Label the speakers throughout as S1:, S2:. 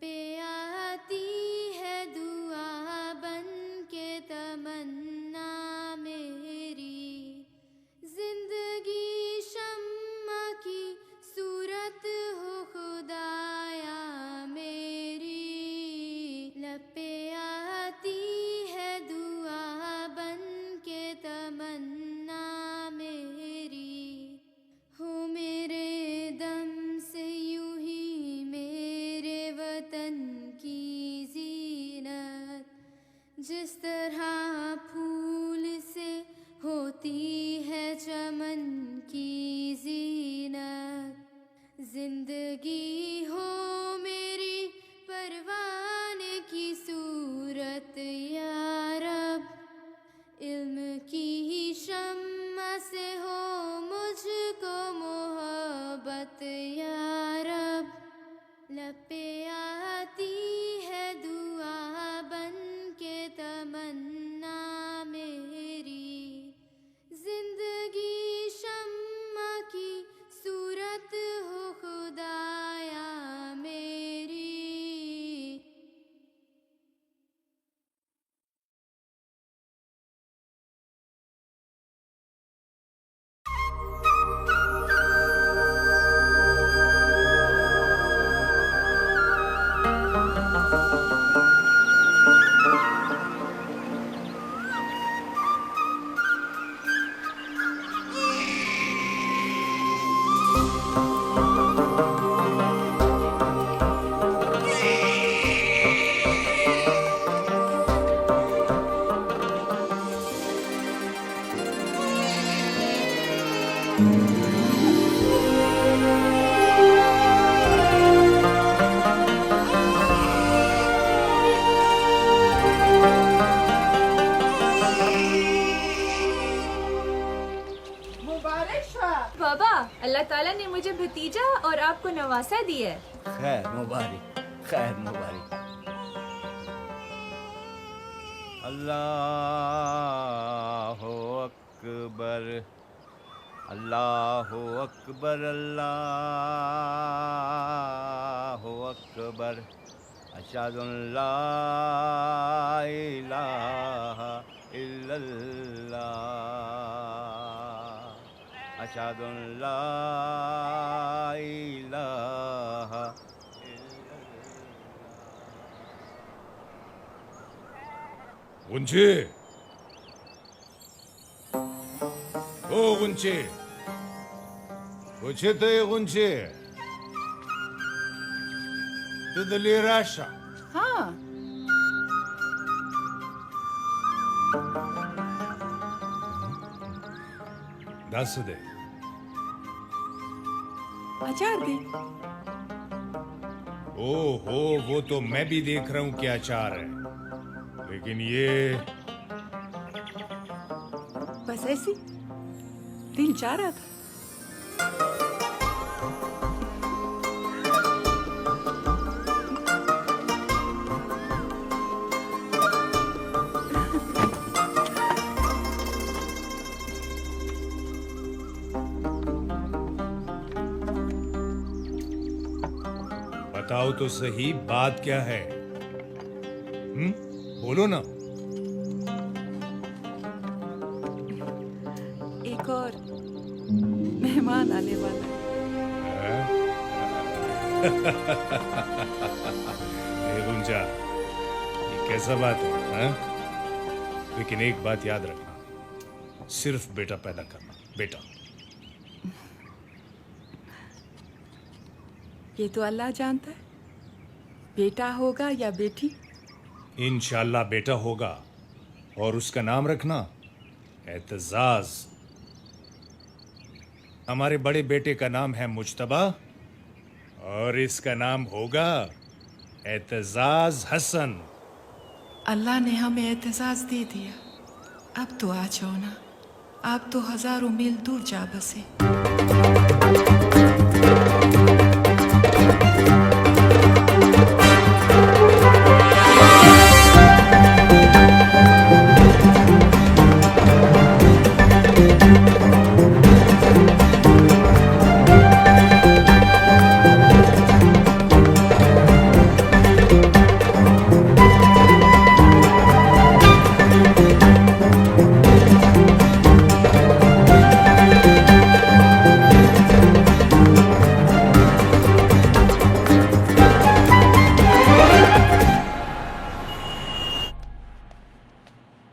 S1: पे आती है दुआ बन के तमन्ना मेरी, जिंदगी शम्मा की सूरत हो खुदाया मेरी। लपे आती है दुआ बन के तमन्ना मेरी, हो मेरे दम से यूं ही मेरे वतन की जीनत, जिस तरह फूल से होती है चमन की जीनत। जिंदगी हो मेरी परवाने की सूरत या रब, इल्म की शम्मा से हो मुझको मोहब्बत या रब। लपे आती है दुआ बन के तमन्ना मेरी, जिंदगी शम्मा की सूरत हो खुदाया मेरी।
S2: बाबा, अल्लाह ताला ने मुझे भतीजा और आपको नवासा दी है।
S3: खैर मुबारक, खैर मुबारक। अल्लाहु अकबर, अल्लाहु अकबर, अल्लाहु अकबर। अशहदु अल्ला इलाहा इल्लल्लाह, अशहदु अल्ला इलाहा इल्लल्लाह।
S4: गुंचे, ओ गुंचे, Почитай гунче. Ти далі Раша.
S5: हाँ
S4: दस दे।
S5: अचार दे।
S4: ओहो, वो तो मैं भी देख रहा हूँ क्या अचार है, लेकिन ये
S5: बस ऐसी दिल चाह रहा था।
S4: बताओ तो सही, बात क्या है? बोलो ना।
S5: एक और मेहमान आने वाला है।
S4: गुंजा, ये कैसा बात है, हाँ? लेकिन एक बात याद रखना, सिर्फ बेटा पैदा करना, बेटा।
S5: ये तो अल्लाह जानता है, बेटा होगा या बेटी।
S4: इंशाल्लाह बेटा होगा, और उसका नाम रखना एतजाज। हमारे बड़े बेटे का नाम है मुज्तबा, और इसका नाम होगा एतजाज हसन।
S5: अल्लाह ने हमें एतजाज दे दिया, अब तो आ जाओ ना, आप तो हजारों मील दूर जा बसे।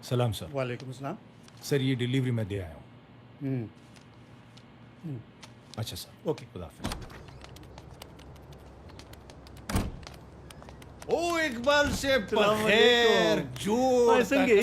S4: सलाम सर।
S6: वालेकुम अस्सलाम।
S4: सर ये डिलीवरी मैं दे आया हूँ।
S6: हम्म,
S4: अच्छा सर,
S6: ओके।
S4: खुदा हाफिज।
S3: ओ इकबाल से
S6: अस्सलाम
S3: बखैर
S6: वालेकुम।
S3: जोर
S6: संगे।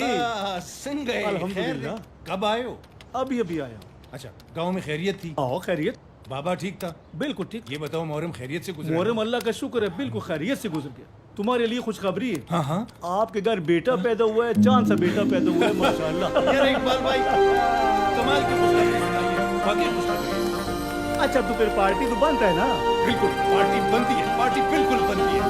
S3: संगे
S6: अल्हम्दुलिल्लाह।
S4: कब आए हो?
S6: अभी अभी आया।
S4: अच्छा, गांव में खैरियत थी?
S6: आओ, खैरियत?
S4: बाबा ठीक था?
S6: बिल्कुल ठीक।
S4: ये बताओ मुहर्रम खैरियत से गुजरा?
S6: मुहर्रम अल्लाह का शुक्र है, बिल्कुल खैरियत से गुजर गया। तुम्हारे लिए खुशखबरी है।
S4: हाँ हाँ।
S6: आपके घर बेटा पैदा हुआ है, चांद सा बेटा पैदा हुआ है, माशाअल्लाह।
S3: यार इकबाल भाई
S4: कमाल की खुशखबरी सुनाइए, वाकई खुशखबरी।
S6: अच्छा, तो फिर पार्टी तो बनता है ना?
S4: बिल्कुल, पार्टी बनती है, पार्टी बिल्कुल बनती है।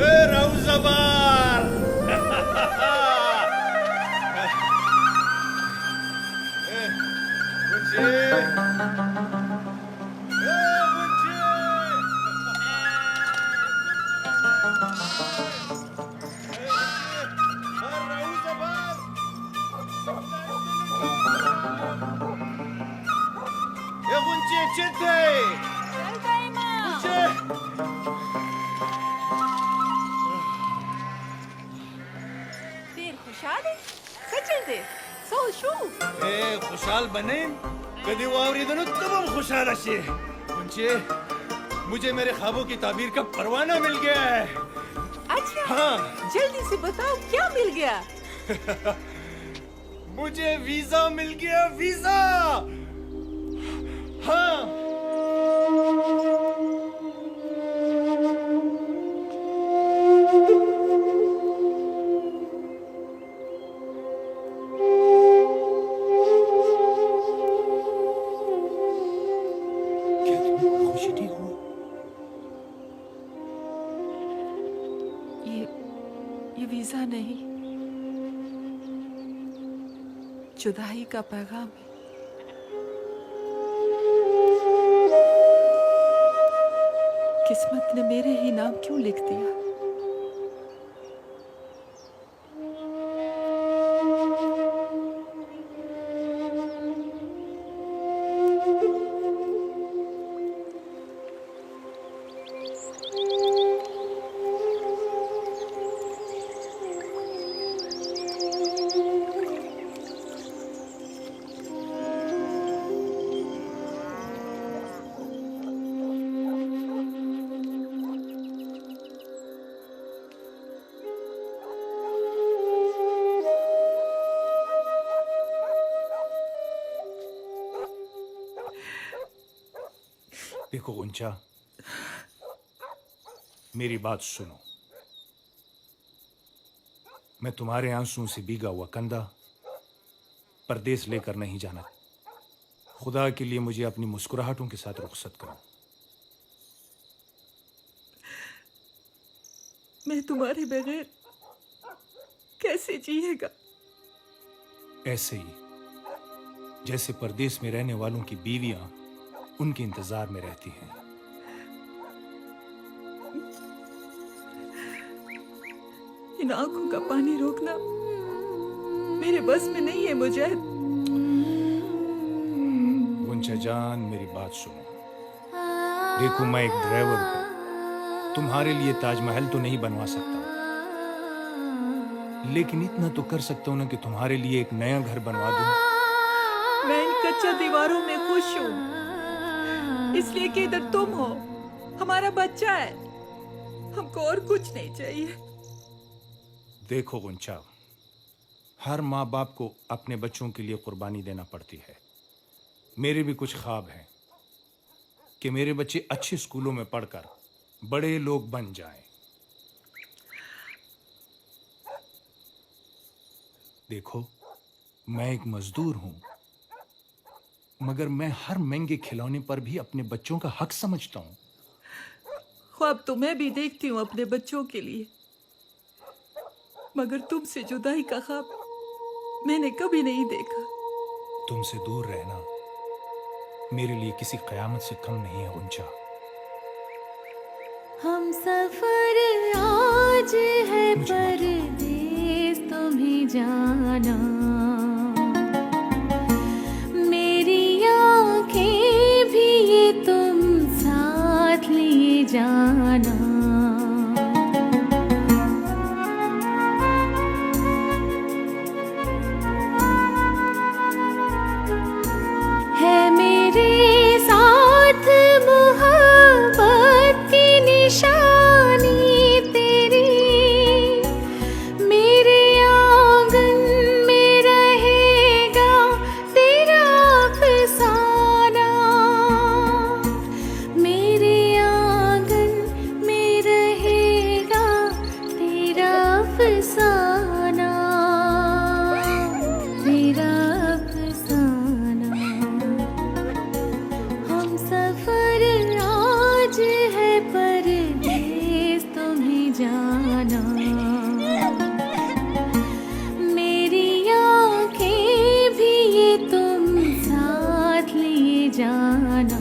S3: ए रौज़बार खुशाल बने कदी वावरीदनु तमाम खुशाल अशे मुझे मुझे मेरे ख्वाबों की ताबीर का परवाना मिल गया है।
S7: अच्छा,
S3: हाँ
S7: जल्दी से बताओ क्या मिल गया?
S3: मुझे वीजा मिल गया, वीजा। हाँ
S5: ये वीजा नहीं, जुदाई का पैगाम है। किस्मत ने मेरे ही नाम क्यों लिख दिया?
S4: देखो गुंचा, मेरी बात सुनो। मैं तुम्हारे आंसुओं से भीगा हुआ कंधा परदेस लेकर नहीं जाना। खुदा के लिए मुझे अपनी मुस्कुराहटों के साथ रुखसत करो।
S5: मैं तुम्हारे बगैर कैसे जिएगा?
S4: ऐसे ही जैसे परदेस में रहने वालों की बीवियां उनके इंतजार में रहती हैं।
S5: इन आंखों का पानी रोकना मेरे बस में नहीं है मुजाहिद।
S4: गुंचा जान, मेरी बात सुनो। देखो, मैं एक ड्राइवर हूं। तुम्हारे लिए ताजमहल तो नहीं बनवा सकता, लेकिन इतना तो कर सकता हूं ना कि तुम्हारे लिए एक नया घर बनवा दूं।
S5: मैं इन कच्चा दीवारों में खुश हूँ, इसलिए कि इधर तुम हो, हमारा बच्चा है। हमको और कुछ नहीं चाहिए।
S4: देखो गुंचा, हर माँ बाप को अपने बच्चों के लिए कुर्बानी देना पड़ती है। मेरे भी कुछ ख्वाब हैं कि मेरे बच्चे अच्छे स्कूलों में पढ़कर बड़े लोग बन जाएं। देखो, मैं एक मजदूर हूं, मगर मैं हर महंगे खिलौने पर भी अपने बच्चों का हक समझता हूं।
S5: ख्वाब तो मैं भी देखती हूँ अपने बच्चों के लिए, मगर तुमसे जुदाई का ख्वाब मैंने कभी नहीं देखा।
S4: तुमसे दूर रहना मेरे लिए किसी कयामत से कम नहीं है गुंचा।
S1: हम सफर आज है परदेस तुम्हें जाना, मेरी आंखें भी ये तुम साथ लिए जाना। जाना।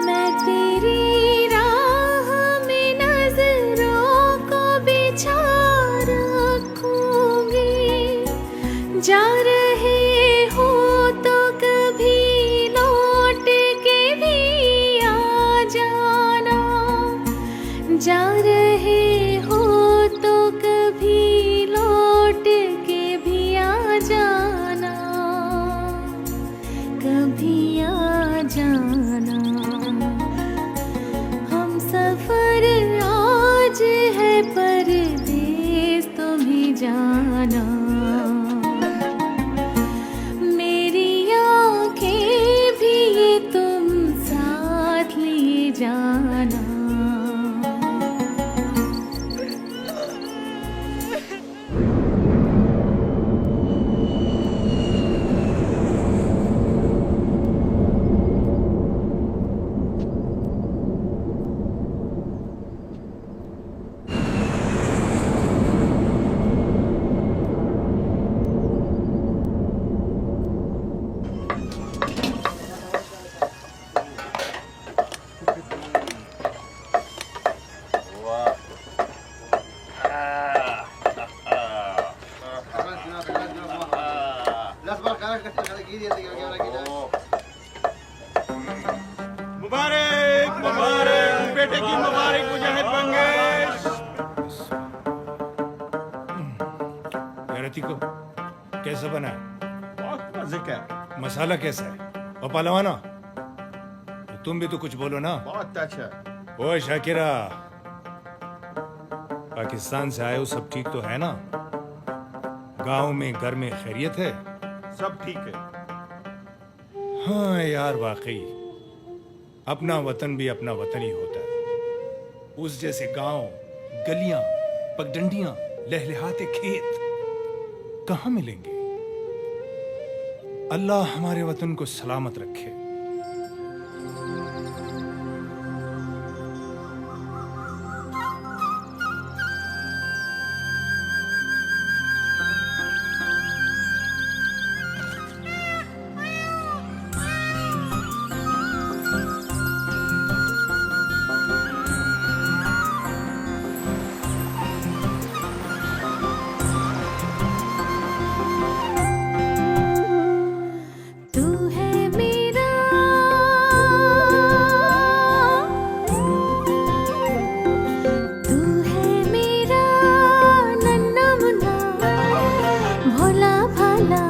S1: मैं तेरी राह में नजरों को बिछा रखूंगी। जा रहे हो तो कभी लौट के भी आ जाना। जा रहे हो तो कभी लौट के भी आ जाना। कभी आ जाना। हम सफर आज है परदेस तुम्हें जाना। मेरी आंखें भी ये तुम साथ लिए जाना।
S3: मुबारक मुबारक बेटे की मुबारक मुजाहिद मंगेश।
S4: रतिको कैसा बना है?
S3: बहुत मजे का है।
S4: मसाला कैसा है? और पहलवाना तुम भी तो कुछ बोलो ना।
S3: बहुत अच्छा है।
S4: ओ शाकिरा, पाकिस्तान से आए हो, सब ठीक तो है ना? गांव में घर में खैरियत है?
S3: सब ठीक है।
S4: हाँ यार, वाकई अपना वतन भी अपना वतन ही होता है। उस जैसे गांव, गलियां, पगडंडियां, लहलहाते खेत कहाँ मिलेंगे? अल्लाह हमारे वतन को सलामत रखे।
S1: तू है मेरा, तू है मेरा नन्ना मुन्ना भोला भाला।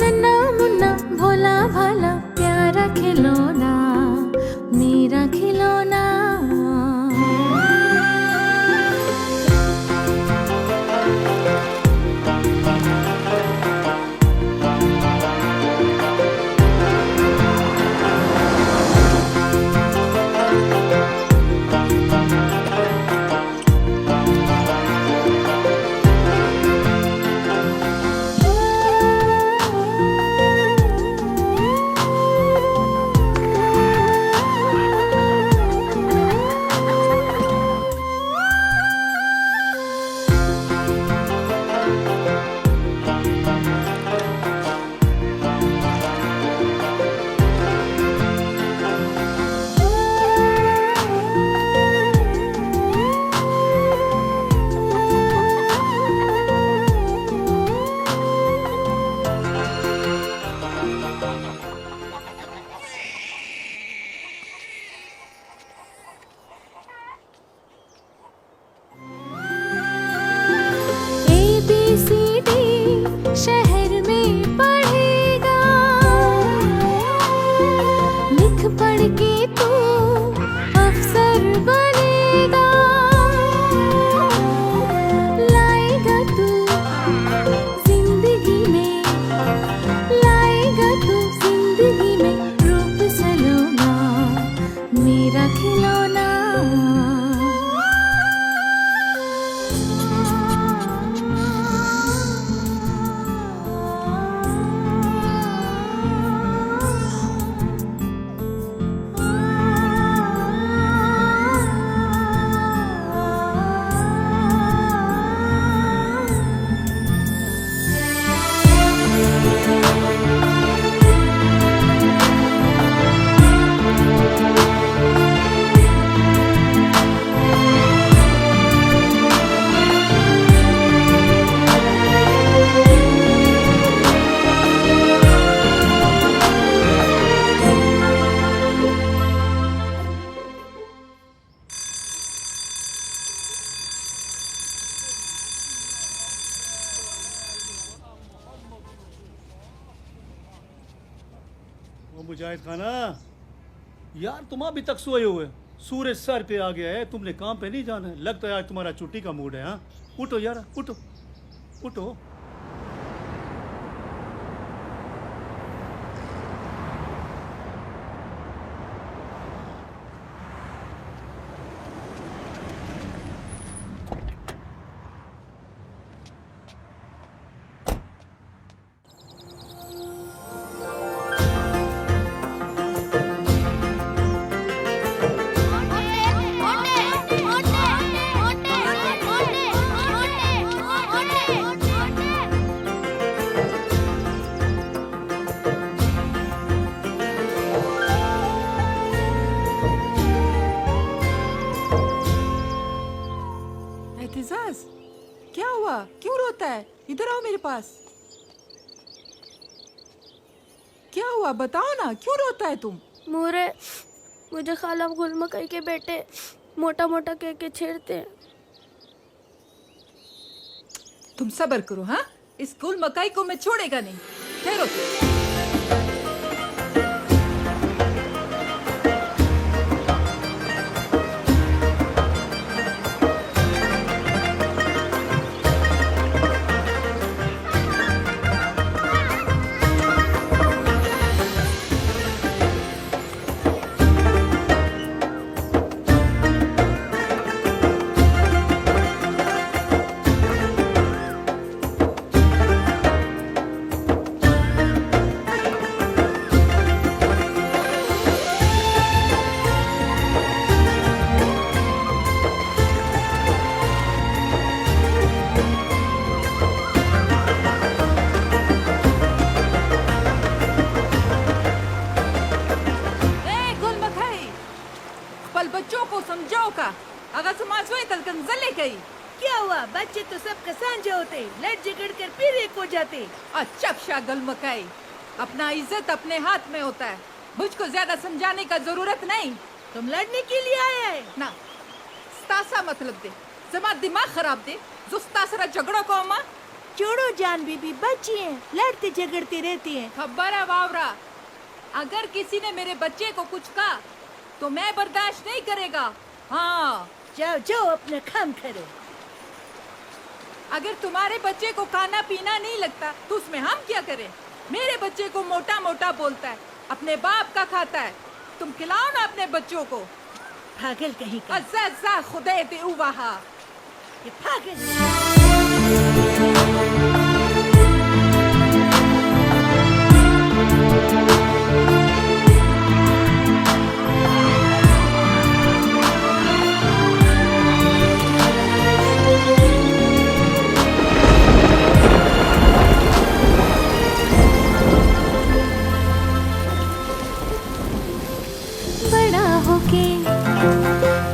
S1: नन्ना मुन्ना भोला भाला, प्यारा खिलौना मेरा खिलौना। ABCD शहर में पढ़ेगा, लिख पढ़ के तू अफसर बनेगा। लाएगा तू जिंदगी में, लाएगा तू जिंदगी में रूप सलोना मेरा खिलौना।
S6: मुजाहिद खाना, यार तुम अभी तक सोए हुए, सूरज सर पे आ गया है, तुमने काम पे नहीं जाना है। लगता है आज तुम्हारा छुट्टी का मूड है। हाँ, उठो यार, उठो उठो।
S5: एहतिजाज, क्या हुआ? क्यों रोता है? इधर आओ मेरे पास। क्या हुआ बताओ ना, क्यों रोता है तुम?
S8: मोरे, मुझे खाला गुल मकई के बेटे मोटा मोटा कह के छेड़ते हैं।
S5: तुम सब्र करो। हाँ, इस गुल मकाई को मैं छोड़ेगा नहीं। ठहरो। अगर समाज हुई तलकन जले गई।
S7: क्या हुआ? बच्चे तो सब कसांजे होते, लड़ झगड़ कर फिर एक हो जाते।
S5: अच्छा शागल मकाई, अपना इज्जत अपने हाथ में होता है, मुझको ज्यादा समझाने का जरूरत नहीं।
S7: तुम लड़ने के लिए आया है
S5: ना? स्तासा मतलब दे, जमा दिमाग खराब दे, जो स्तासरा झगड़ो को अम्मा।
S7: छोड़ो जान बीबी, बच्ची हैं, लड़ते झगड़ते रहती हैं।
S5: खबर है वावरा, अगर किसी ने मेरे बच्चे को कुछ कहा तो मैं बर्दाश्त नहीं करेगा। हाँ,
S7: जाओ जाओ अपना काम करो।
S5: अगर तुम्हारे बच्चे को खाना पीना नहीं लगता तो उसमें हम क्या करें? मेरे बच्चे को मोटा मोटा बोलता है, अपने बाप का खाता है, तुम खिलाओ ना अपने बच्चों को।
S7: पागल कहीं का।
S5: अज़्ज़ा खुदा दे उवाहा,
S7: ये पागल।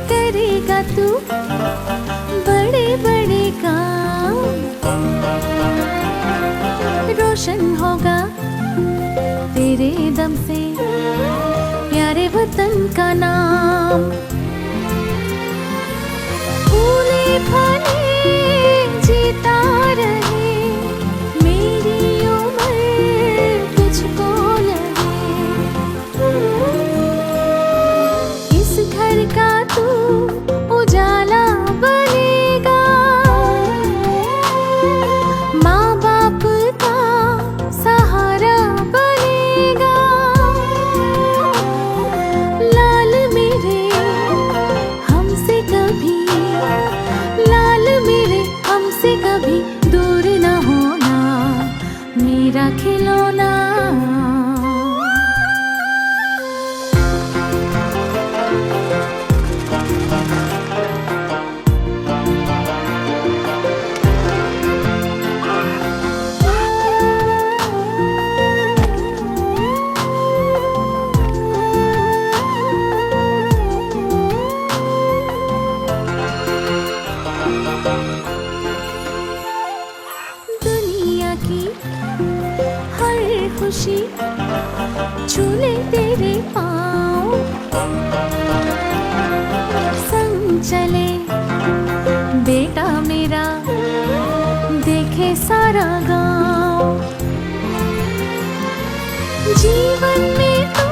S1: करेगा तू बड़े बड़े काम, रोशन होगा तेरे दम से प्यारे वतन का नाम। फूले फले जीता रहे, मेरी उम्र तुझको लगे, इस घर का तू उजाला बनेगा, माँ बाप का सहारा बनेगा। लाल मेरे हमसे कभी, लाल मेरे हमसे कभी दूर न होना, मेरा खिलौना। दुनिया की हर खुशी झूले तेरे पाँव, संग चले बेटा मेरा, देखे सारा गाँव। जीवन में तो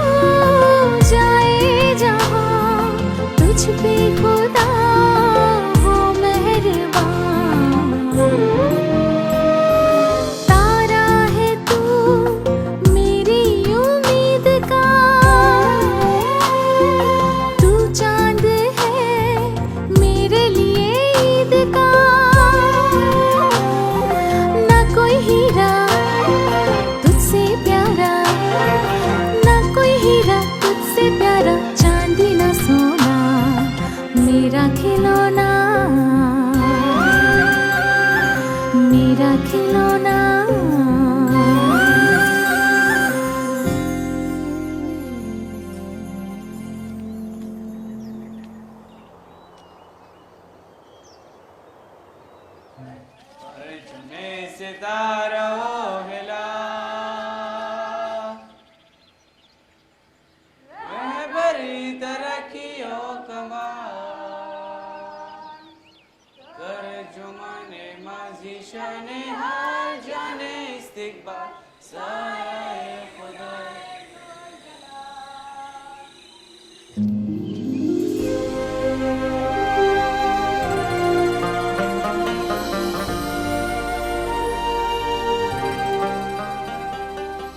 S1: खिलौना।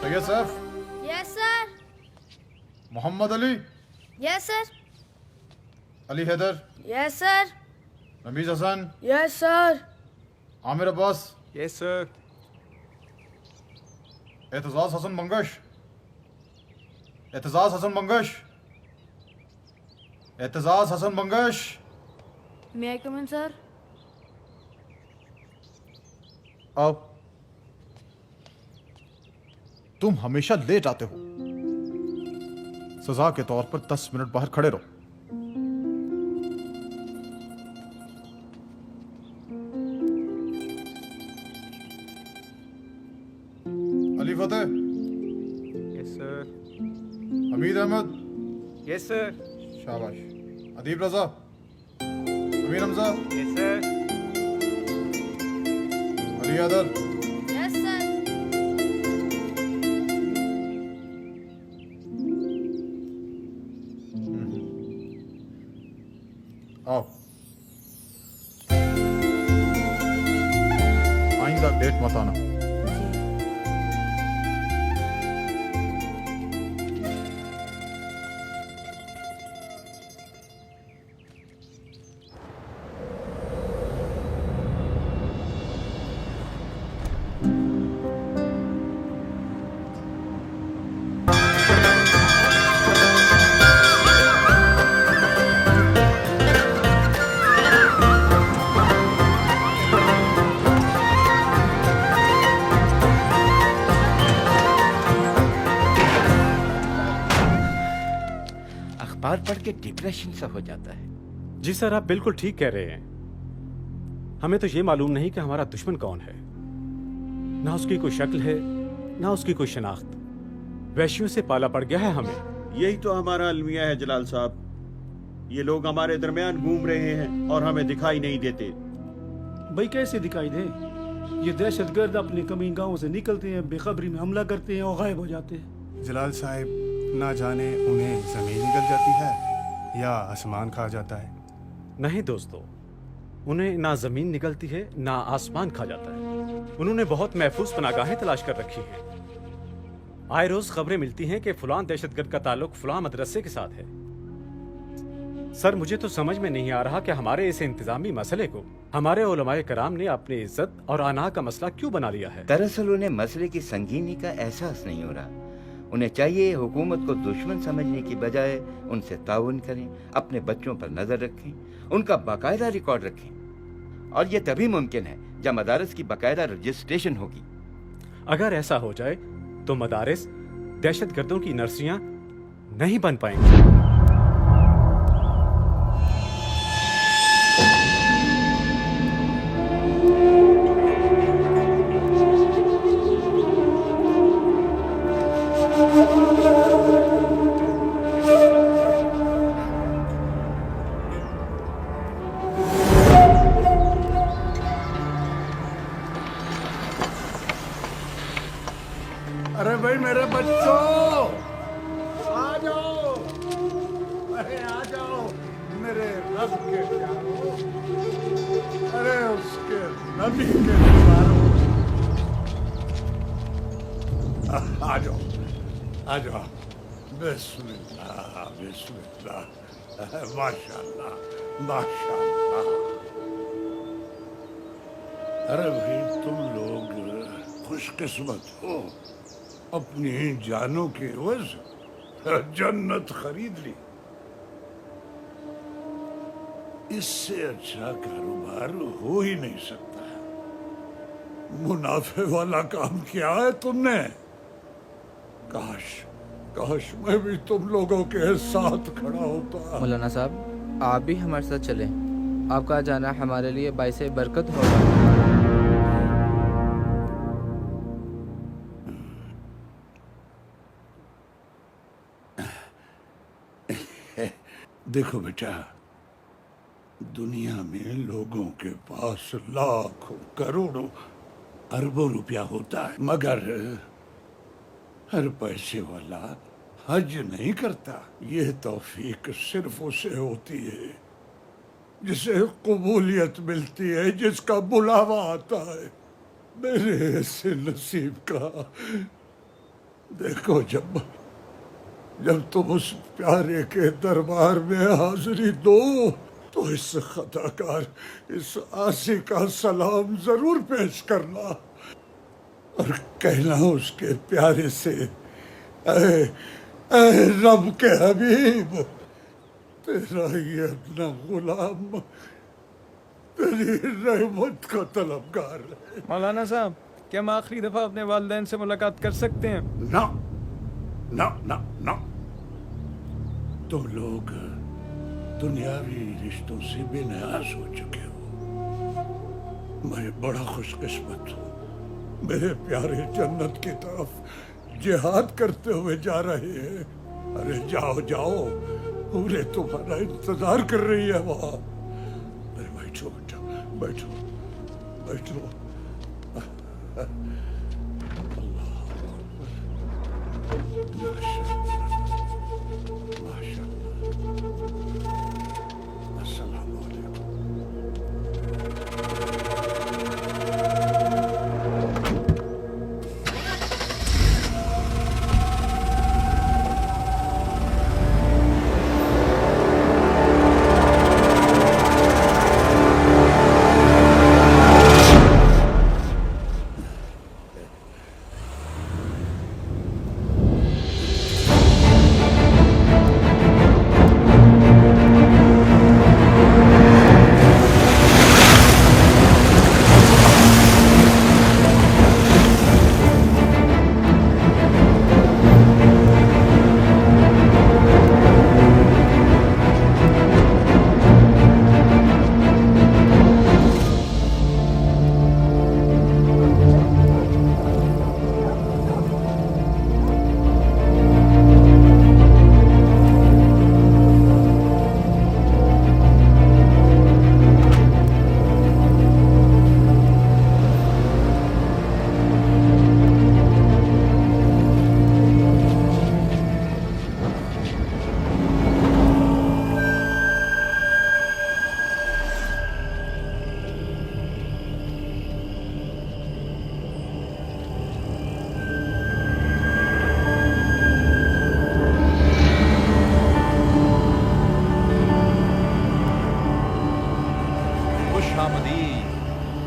S9: Syed Saif,
S8: yes sir.
S9: Mohammad Ali,
S8: yes sir.
S9: Ali Haider,
S8: yes sir.
S9: Rameez Hasan,
S8: yes sir.
S9: Aamir Abbas,
S3: yes sir.
S9: Aitzaz Hasan Bangash, Aitzaz Hasan Bangash, Aitzaz Hasan Bangash.
S8: May I come in sir?
S9: आओ। तुम हमेशा लेट आते हो। सजा के तौर पर 10 मिनट बाहर खड़े रहो। Ali Fateh,
S3: yes sir.
S9: Hameed Ahmed,
S3: yes sir.
S9: शाबाश। अदीब रजा, अमीर हमजा,
S3: यस सर।
S9: अली आदर,
S8: यस सर।
S9: आओ। आइंदा लेट मत आना।
S10: अखबार पढ़ के डिप्रेशन सा हो जाता है।
S11: जी सर, आप बिल्कुल ठीक कह रहे हैं। हमें तो ये मालूम नहीं कि हमारा दुश्मन कौन है। ना उसकी कोई शक्ल है, ना उसकी कोई शनाख्त। वैश्यों से पाला पड़ गया है हमें।
S6: यही तो हमारा अलमिया है जलाल साहब। ये लोग हमारे दरमियान घूम रहे हैं और हमें दिखाई नहीं देते।
S12: भाई कैसे दिखाई दे? ये दहशतगर्द अपने कमी गांवों से निकलते हैं, बेखबरी में हमला करते हैं और गायब हो जाते हैं।
S13: जलाल साहब, ना जाने उन्हें जमीन निकल जाती है या आसमान खा जाता है।
S11: नहीं दोस्तों, उन्हें ना जमीन निकलती है ना आसमान खा जाता है। उन्होंने बहुत महफूज पनागाहें तलाश कर रखी हैं। आए रोज खबरें मिलती हैं कि फलां दहशतगर्द का ताल्लुक फलां मदरसे के साथ है। सर, मुझे तो समझ में नहीं आ रहा कि हमारे इस इंतजामी मसले को हमारे उलमाए कराम ने अपनी इज्जत और आना का मसला क्यों बना लिया है।
S10: दरअसल उन्हें मसले की संगीनी का एहसास नहीं हो रहा। उन्हें चाहिए हुकूमत को दुश्मन समझने की बजाय उनसे ताउन करें, अपने बच्चों पर नजर रखें, उनका बाकायदा रिकॉर्ड रखें। और ये तभी मुमकिन है जब मदारस की बाकायदा रजिस्ट्रेशन होगी।
S11: अगर ऐसा हो जाए तो मदारिस दहशतगर्दों की नर्सरियां नहीं बन पाएंगी।
S3: अरे भाई मेरे बच्चों, आ जाओ। अरे आ जाओ मेरे रब के प्यारों, अरे उसके नबी के प्यारों। आ जाओ, आ जाओ। बिस्मिल्लाह बिस्मिल्लाह, माशाल्लाह माशाल्लाह। अरे भाई तुम लोग खुशकिस्मत हो, अपनी जानों के एवज जन्नत खरीद ली। इससे अच्छा कारोबार हो ही नहीं सकता। मुनाफे वाला काम किया है तुमने। काश काश मैं भी तुम लोगों के साथ खड़ा होता।
S14: मौलाना साहब, आप भी हमारे साथ चलें। आपका जाना हमारे लिए बाइसे बरकत होगा।
S3: देखो बेटा, दुनिया में लोगों के पास लाखों करोड़ों अरबों रुपया होता है, मगर हर पैसे वाला हज नहीं करता। ये तौफीक सिर्फ उसे होती है जिसे कबूलियत मिलती है, जिसका बुलावा आता है। मेरे ऐसे नसीब का देखो, जब तुम उस प्यारे के दरबार में हाजिरी दो तो इस खताकार, इस आसी का सलाम जरूर पेश करना और कहना उसके प्यारे से, ऐ रब के हबीब, तेरा ये अपना गुलाम तेरी रहमत का तलबगार है।
S15: मौलाना साहब, क्या हम आखिरी दफा अपने वालिदैन से मुलाकात कर सकते हैं?
S3: ना ना ना ना, तुम लोग दुनियावी रिश्तों से बेनियाज हो चुके हो। मैं बड़ा खुशकिस्मत हूँ, मेरे प्यारे जन्नत की तरफ जिहाद करते हुए जा रहे हैं। अरे जाओ जाओ, पूरे तुम्हारा इंतजार कर रही है वहाँ। अरे बैठो बेटा, बैठो बैठो।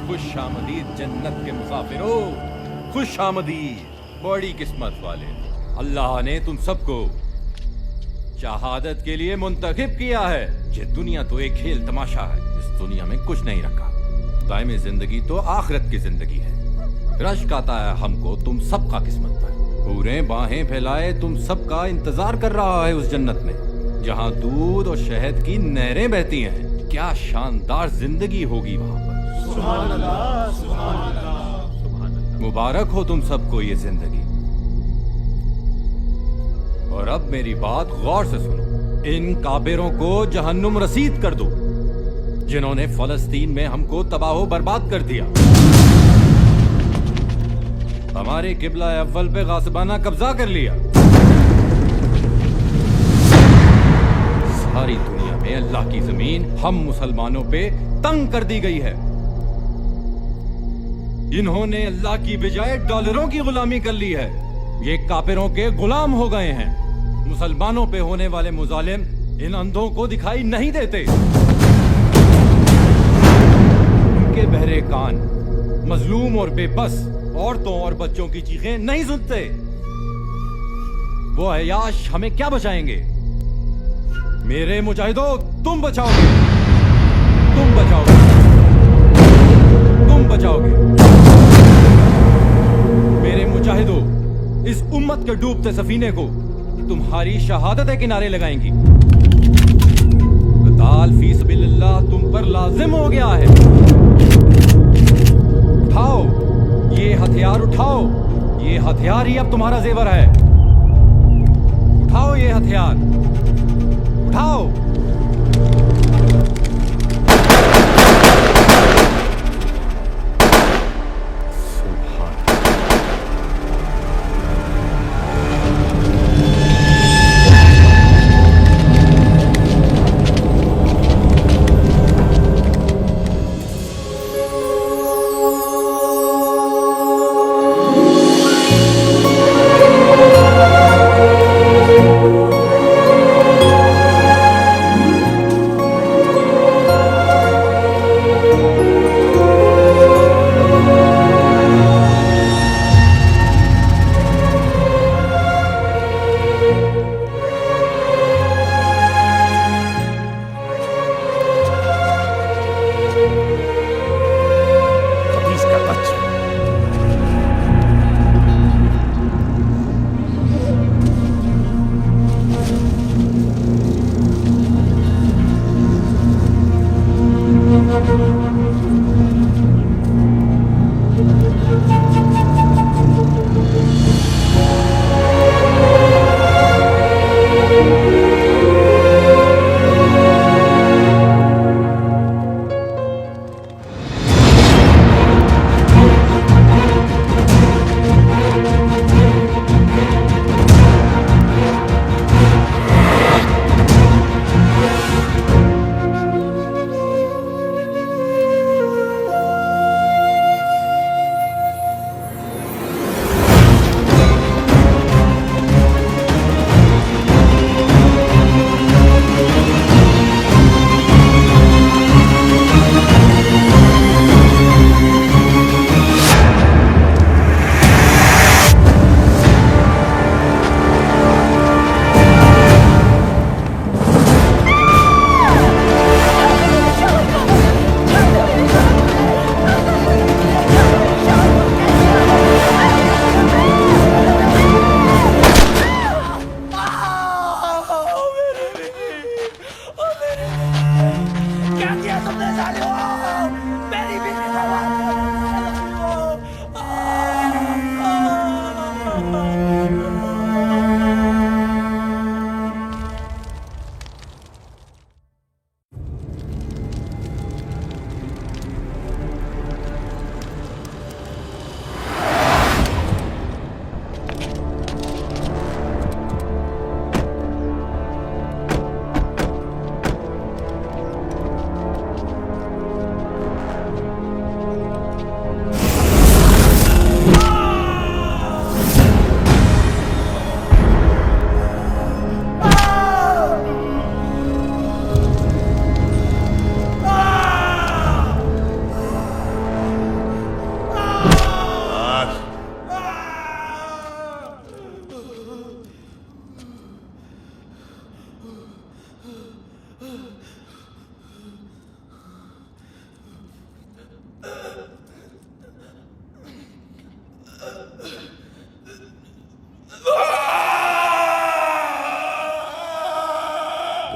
S16: खुशामदीद जन्नत के मुसाफिरों, खुशामदीद। बड़ी किस्मत वाले, अल्लाह ने तुम सबको शहादत के लिए मुंतखब किया है। ये दुनिया तो एक खेल तमाशा है, इस दुनिया में कुछ नहीं रखा। दायमी जिंदगी तो आखिरत की जिंदगी है। रश्क आता है हमको तुम सबका किस्मत पर। पूरे बाहें फैलाए तुम सबका इंतजार कर रहा है उस जन्नत में, जहाँ दूध और शहद की नहरें बहती हैं। क्या शानदार जिंदगी होगी वहाँ पर।
S6: सुभान अल्लाह, सुभान अल्लाह।
S16: मुबारक हो तुम सबको ये जिंदगी। और अब मेरी बात गौर से सुनो। इन काफिरों को जहन्नुम रसीद कर दो, जिन्होंने फलस्तीन में हमको तबाह बर्बाद कर दिया। हमारे किबला अव्वल पे गासिबाना कब्जा कर लिया। सारी दुनिया में अल्लाह की जमीन हम मुसलमानों पे तंग कर दी गई है। इन्होंने अल्लाह की बजाय डॉलरों की गुलामी कर ली है। ये काफिरों के गुलाम हो गए हैं। मुसलमानों पे होने वाले मुजालिम इन अंधों को दिखाई नहीं देते। उनके बहरे कान मजलूम और बेबस औरतों और बच्चों की चीखें नहीं सुनते। वो अयाश हमें क्या बचाएंगे? मेरे मुजाहिदों, तुम बचाओगे, तुम बचाओगे, तुम बचाओगे। के डूबते सफीने को तुम्हारी शहादत किनारे लगाएंगी। कताल फी सबिलिल्लाह तुम पर लाजिम हो गया है। उठाओ ये हथियार, उठाओ ये हथियार ही अब तुम्हारा जेवर है। उठाओ ये हथियार, उठाओ।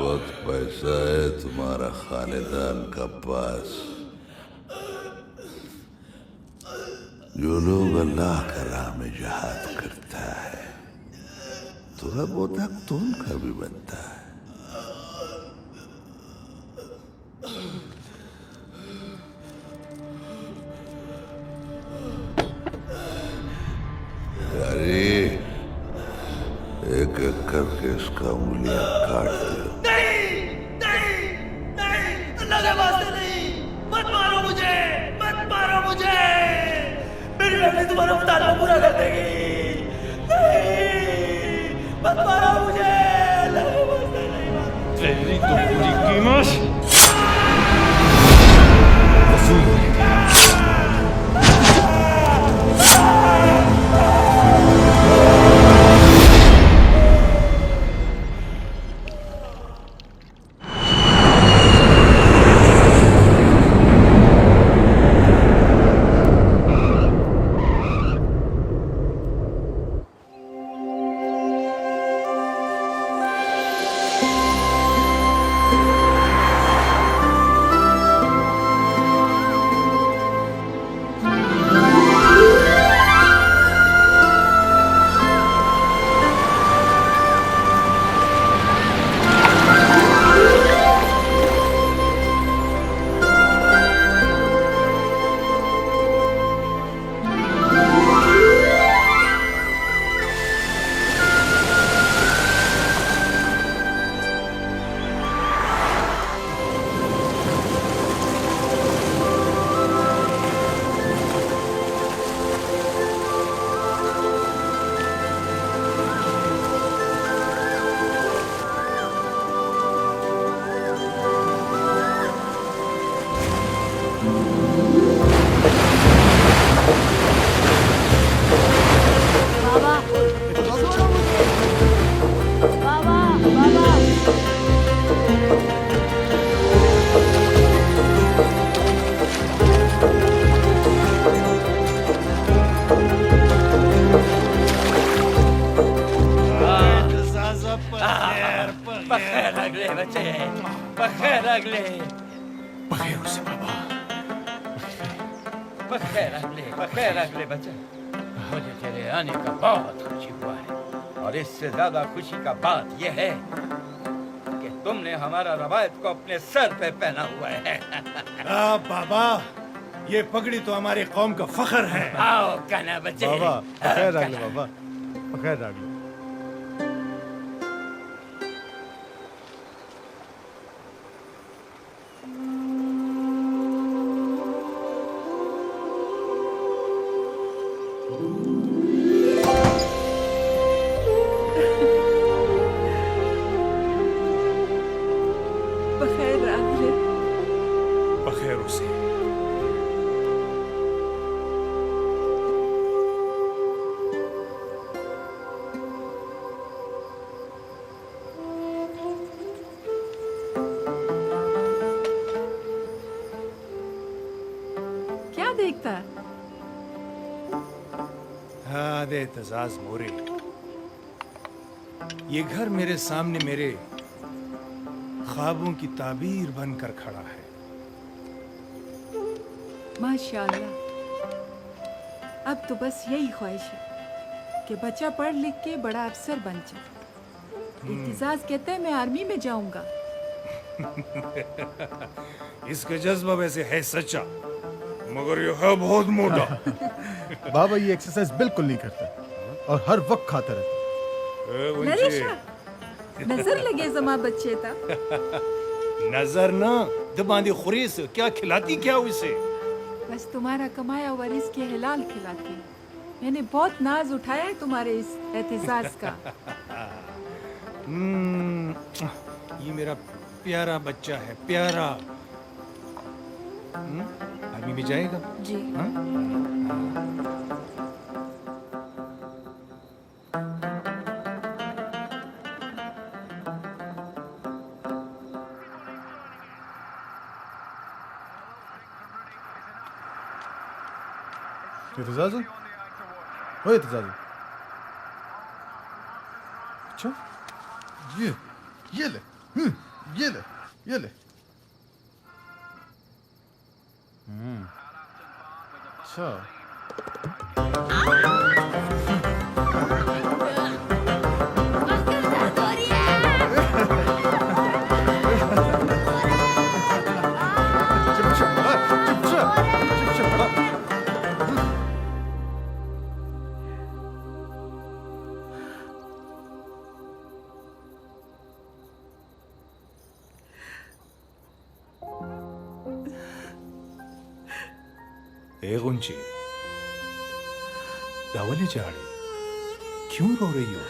S3: बहुत पैसा है तुम्हारा खानदान का पास। जो लोग अल्लाह का राह में जहाद करता है थोड़ा बहुत हक तो उनका भी बनता है। अरे एक एक करके इसका उंगलियां काट दो।
S7: अल्लाह के वास्ते नहीं, मत मारो मुझे, मत मारो मुझे। मेरी लड़की तुम्हारा मुतालबा पूरा कर देगी। नहीं, मत मारो मुझे, अल्लाह के वास्ते नहीं।
S16: तेरी तो पूरी कीमत
S10: बखैर अगले
S4: बखैर उसे बाबा,
S10: बखैर अगले बच्चा। मुझे तेरे आने का बहुत खुशी हुआ है, और इससे ज्यादा खुशी का बात यह है कि तुमने हमारा रवायत को अपने सर पे पहना हुआ है।
S4: बाबा, ये पगड़ी तो हमारी कौम का फख्र है।
S10: आओ काना बच्चे।
S9: बाबा बखैर अगले, बाबा बखैर अगले।
S5: बखैर अगले।
S4: बखैर उसे।
S5: क्या देखता है?
S4: हाँ दे तजाज मोरे, ये घर मेरे सामने मेरे ख्वाबों की ताबीर बनकर खड़ा है।
S5: माशाल्लाह। अब तो बस यही ख्वाहिश है कि बच्चा पढ़ लिख के बड़ा अफसर बन जाए। इत्तेजाज कहते हैं मैं आर्मी में जाऊंगा।
S4: इसका जज्बा वैसे है सच्चा, मगर ये है बहुत मोटा।
S9: बाबा ये एक्सरसाइज बिल्कुल नहीं करता और हर वक्त खाता रहता।
S5: नरेशा, नजर लगे जमा बच्चे था।
S4: नजर ना दबांदी खुरीस, क्या खिलाती क्या उसे?
S5: बस तुम्हारा कमाया हुआ रिज़्क़ के हलाल खिलाती। मैंने बहुत नाज उठाया है तुम्हारे इस एहतिसास का।
S4: ये मेरा प्यारा बच्चा है, प्यारा। आर्मी में जाएगा
S5: जी।
S9: एतजाज़, ओए एतजाज़। अच्छा ये ले, ये ले, ये ले। अच्छा
S4: ए गुंची, दावले जाड़े, क्यों रो रही हो?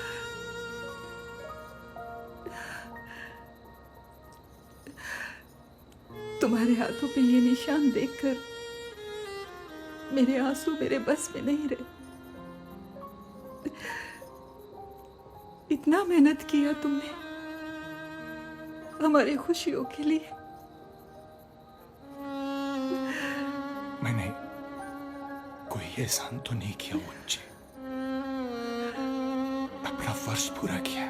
S5: तुम्हारे हाथों पे ये निशान देखकर मेरे आंसू मेरे बस में नहीं रहे। इतना मेहनत किया तुमने हमारी खुशियों के लिए।
S4: मैंने कोई एहसान तो नहीं किया मुझे, अपना फर्ज पूरा किया।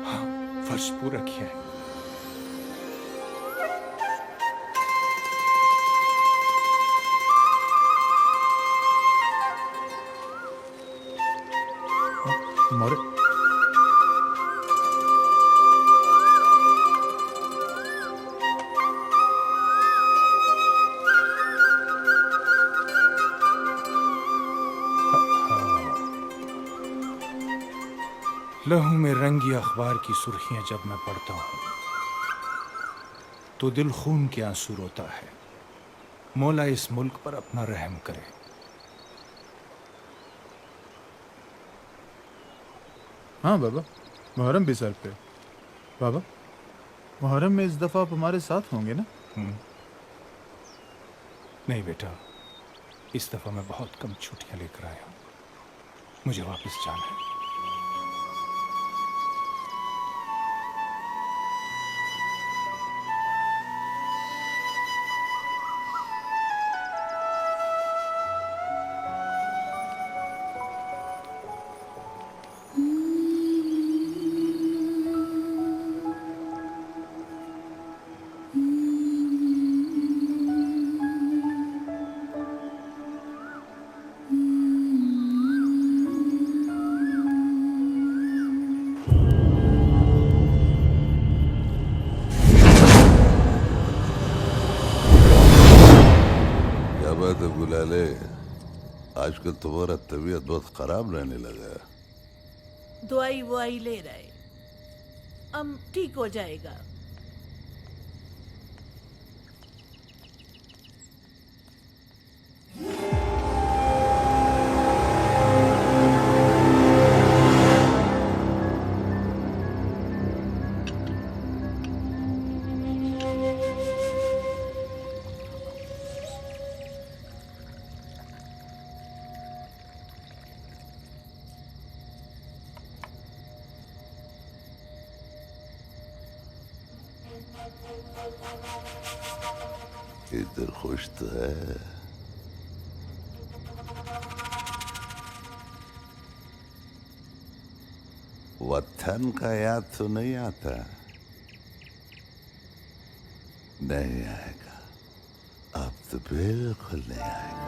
S4: हाँ, फर्ज पूरा किया है।
S9: मारे
S4: लहू में रंगी अखबार की सुर्खियां जब मैं पढ़ता हूं तो दिल खून के आंसू रोता है। मौला इस मुल्क पर अपना रहम करे।
S9: हाँ बाबा, मुहर्रम भी सर पे। बाबा, मुहर्रम में इस दफा आप हमारे साथ होंगे ना?
S4: नहीं बेटा, इस दफा मैं बहुत कम छुट्टियां लेकर आया हूं, मुझे वापस जाना है।
S3: बाबा तो बुला ले। आजकल तुम्हारा तबीयत बहुत खराब रहने लगा है।
S17: दवाई ववाई ले रहे, अब ठीक हो जाएगा।
S3: इधर खुश तो है। वतन का याद तो नहीं आता? नहीं आएगा, अब तो बिल्कुल नहीं आएगा।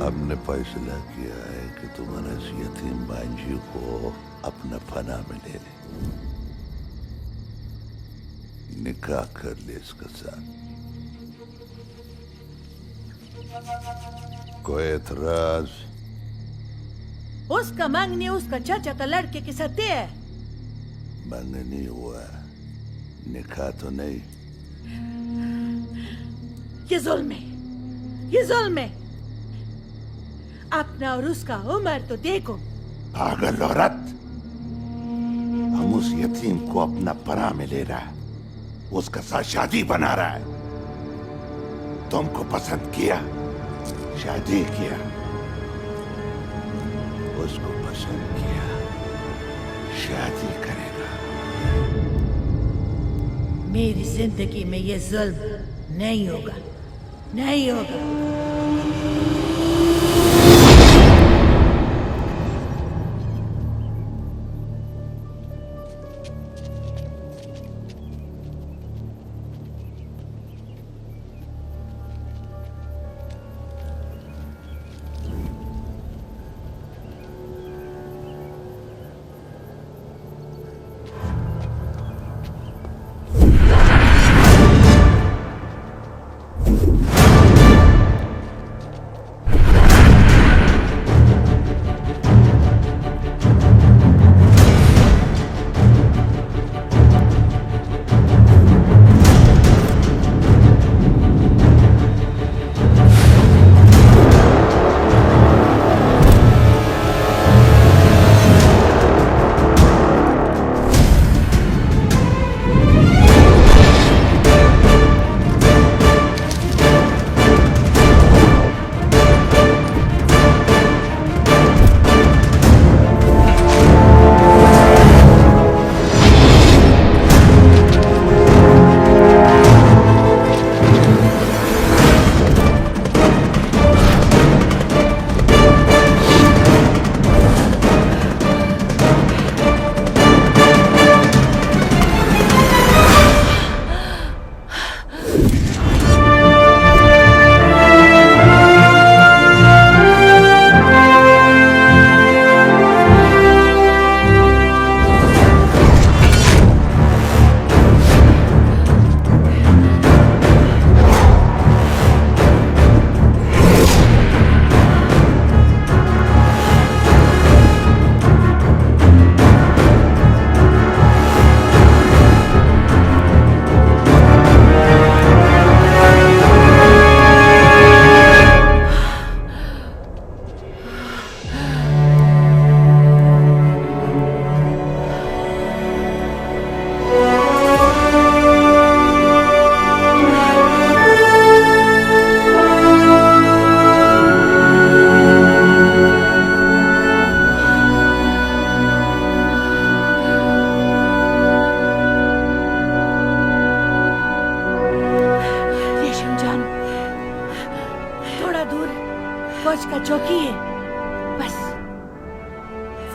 S3: हमने फैसला किया है कि तुम्हारा इस यतीम बांझी को अपना फना में ले ले, निकाह कर ले इसके साथ। कोई एतराज?
S17: उसका मांगनी उसका चाचा का लड़के के साथ है।
S3: मंगनी हुआ, निकाह तो नहीं।
S17: ये जुल्म है, ये जुल्म है। अपना और उसका उम्र तो देखो।
S3: पागल औरत, हम उस यतीम को अपना पना में ले रहा है, उसका साथ शादी बना रहा है। तुमको पसंद किया, शादी किया, उसको पसंद किया, शादी करेगा।
S17: मेरी जिंदगी में ये जुल्म नहीं होगा, नहीं होगा।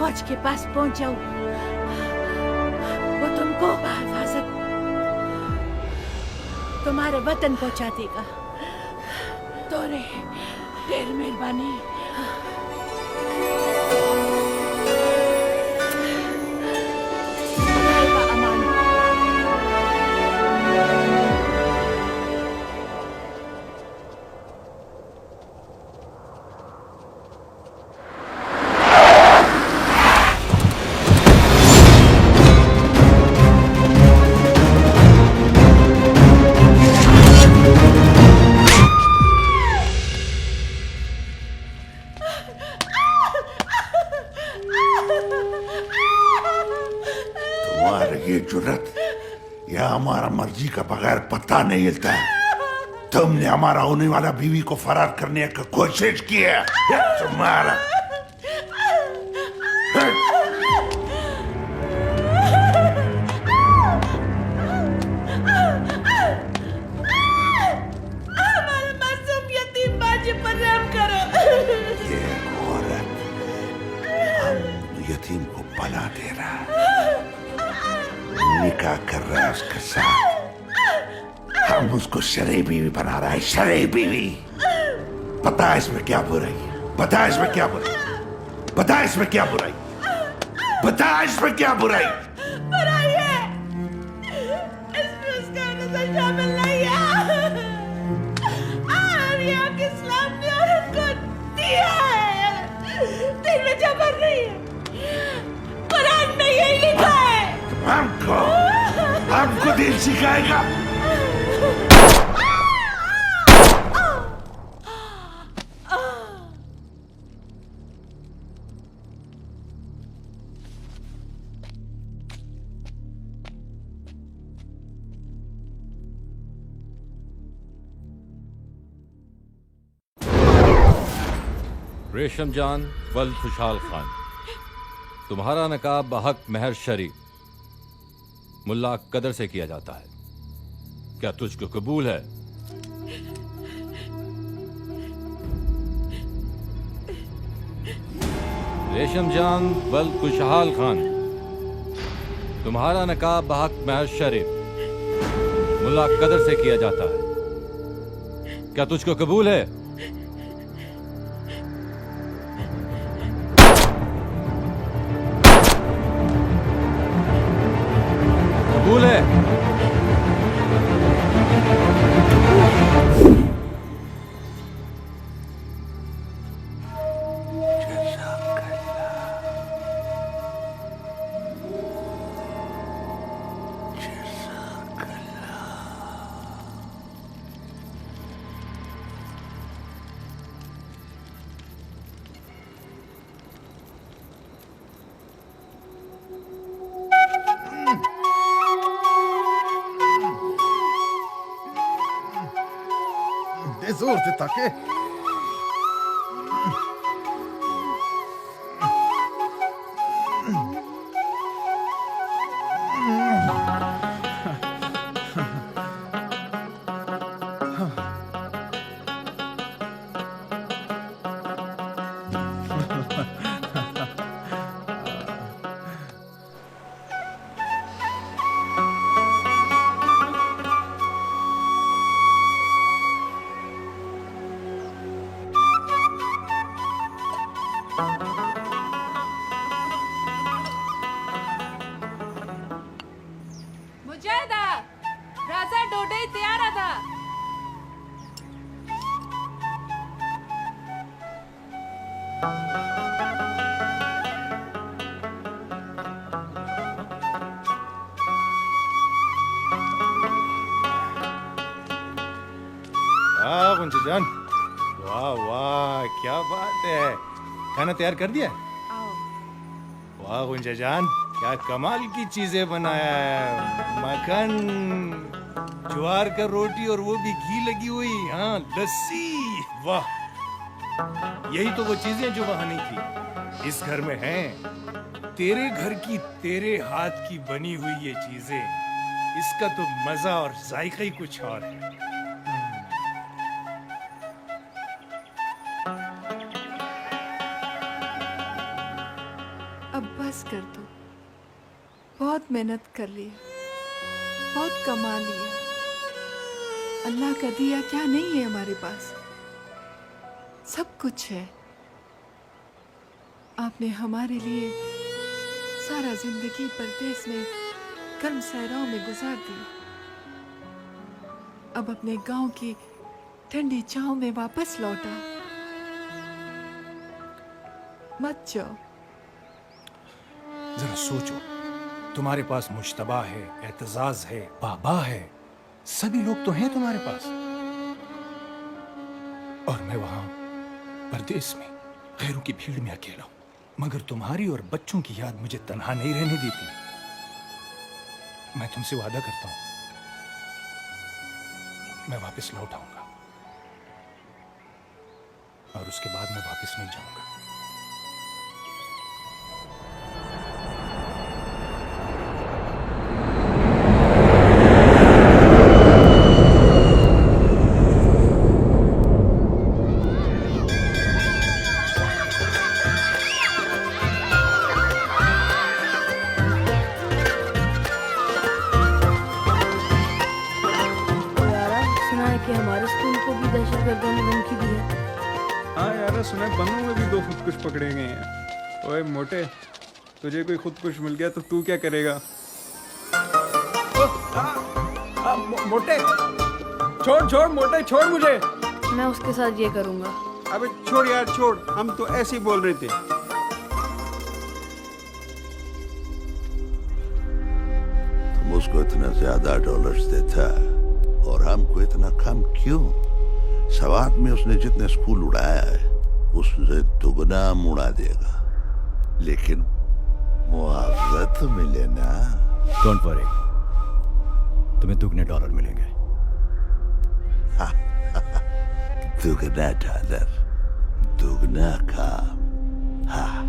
S17: फौज के पास पहुंच जाऊं, वो तुमको हिफाजत तुम्हारे वतन पहुंचा देगा। तोरे ढेर मेहरबानी।
S3: ये जुर्रत या हमारा मर्जी का बगैर पता नहीं हिलता है। तुमने हमारा होने वाला बीवी को फरार करने की कोशिश की है। तुम्हारा
S17: हमारे मासूम यतीम बाजी पर रहम करो।
S3: ये औरत हम यतीम को पला दे रहा है, निकाह कर रहा है उसके साथ। हम उसको शरई बीवी बना रहा है, शरई बीवी। पता है इसमें क्या बुराई है? बता इसमें क्या बुराई? बता इसमें क्या बुराई? बता इसमें क्या बुराई?
S17: बुराई है, इसमें उसका नजर शामिल नहीं है। और यहाँ के इस्लाम ने औरत को दिया है, दिल में जबर नहीं है। कुरान में यही लिखा है।
S3: हमको दिल सिखाएगा।
S16: रेशम जान वल खुशहाल खान, तुम्हारा नकाब बहक महर शरीफ मुल्ला कदर से किया जाता है, क्या तुझको कबूल है? रेशम जान वल खुशहाल खान, तुम्हारा नकाब बहक महर शरीफ मुल्ला कदर से किया जाता है, क्या तुझको कबूल है? कबूल है?
S9: जोर से ताके।
S5: मुजाहिदा, राजा डोडे तैयार था।
S4: गुंजा जान, वाह वाह, क्या बात है। खाना तैयार कर दिया? वाह गुंजा जान, क्या कमाल की चीजें बनाया है। मक्खन, ज्वार का रोटी और वो भी घी लगी हुई, हाँ लस्सी, वाह। यही तो वो चीजें जो वहां नहीं थी, इस घर में हैं। तेरे घर की, तेरे हाथ की बनी हुई ये चीजें, इसका तो मजा और जायका ही कुछ और है।
S5: अब बस कर दो। बहुत मेहनत कर ली, बहुत कमा लिया। अल्लाह का दिया क्या नहीं है हमारे पास, सब कुछ है। आपने हमारे लिए सारा जिंदगी परदेश में गर्म सहराओं में गुजार दी। अब अपने गांव की ठंडी छांव में वापस लौटा। मत जाओ।
S4: जरा सोचो, तुम्हारे पास मुश्तबा है, एतजाज है, बाबा है, सभी लोग तो हैं तुम्हारे पास। और मैं वहां परदेश में गैरों की भीड़ में अकेला हूं, मगर तुम्हारी और बच्चों की याद मुझे तन्हा नहीं रहने देती। मैं तुमसे वादा करता हूं, मैं वापस लौट आऊंगा और उसके बाद मैं वापस नहीं जाऊंगा।
S8: कि हमारे स्कूल को भी दहशतगर्दों ने धमकी दी है।
S15: हाँ यार, सुना है बनों में भी 2 खुदकुश पकड़े गए हैं। ओए मोटे, तुझे कोई खुदकुश मिल गया तो तू क्या करेगा? मोटे, छोड़ मोटे, छोड़ मुझे।
S8: मैं उसके साथ ये करूँगा।
S13: अबे छोड़ यार, छोड़, हम तो ऐसे ही बोल रहे थे।
S3: तुम उसको इतना ज्यादा डॉलर्स देता और हमको इतना कम क्यों? सवात में उसने जितने स्कूल उड़ाया है उससे दुगना उड़ा देगा, लेकिन मुआवजा तो मिले ना।
S18: डोंट वरी, तुम्हें दुगने डॉलर मिलेंगे।
S3: दुगना डॉलर, दुगना काम। हाँ,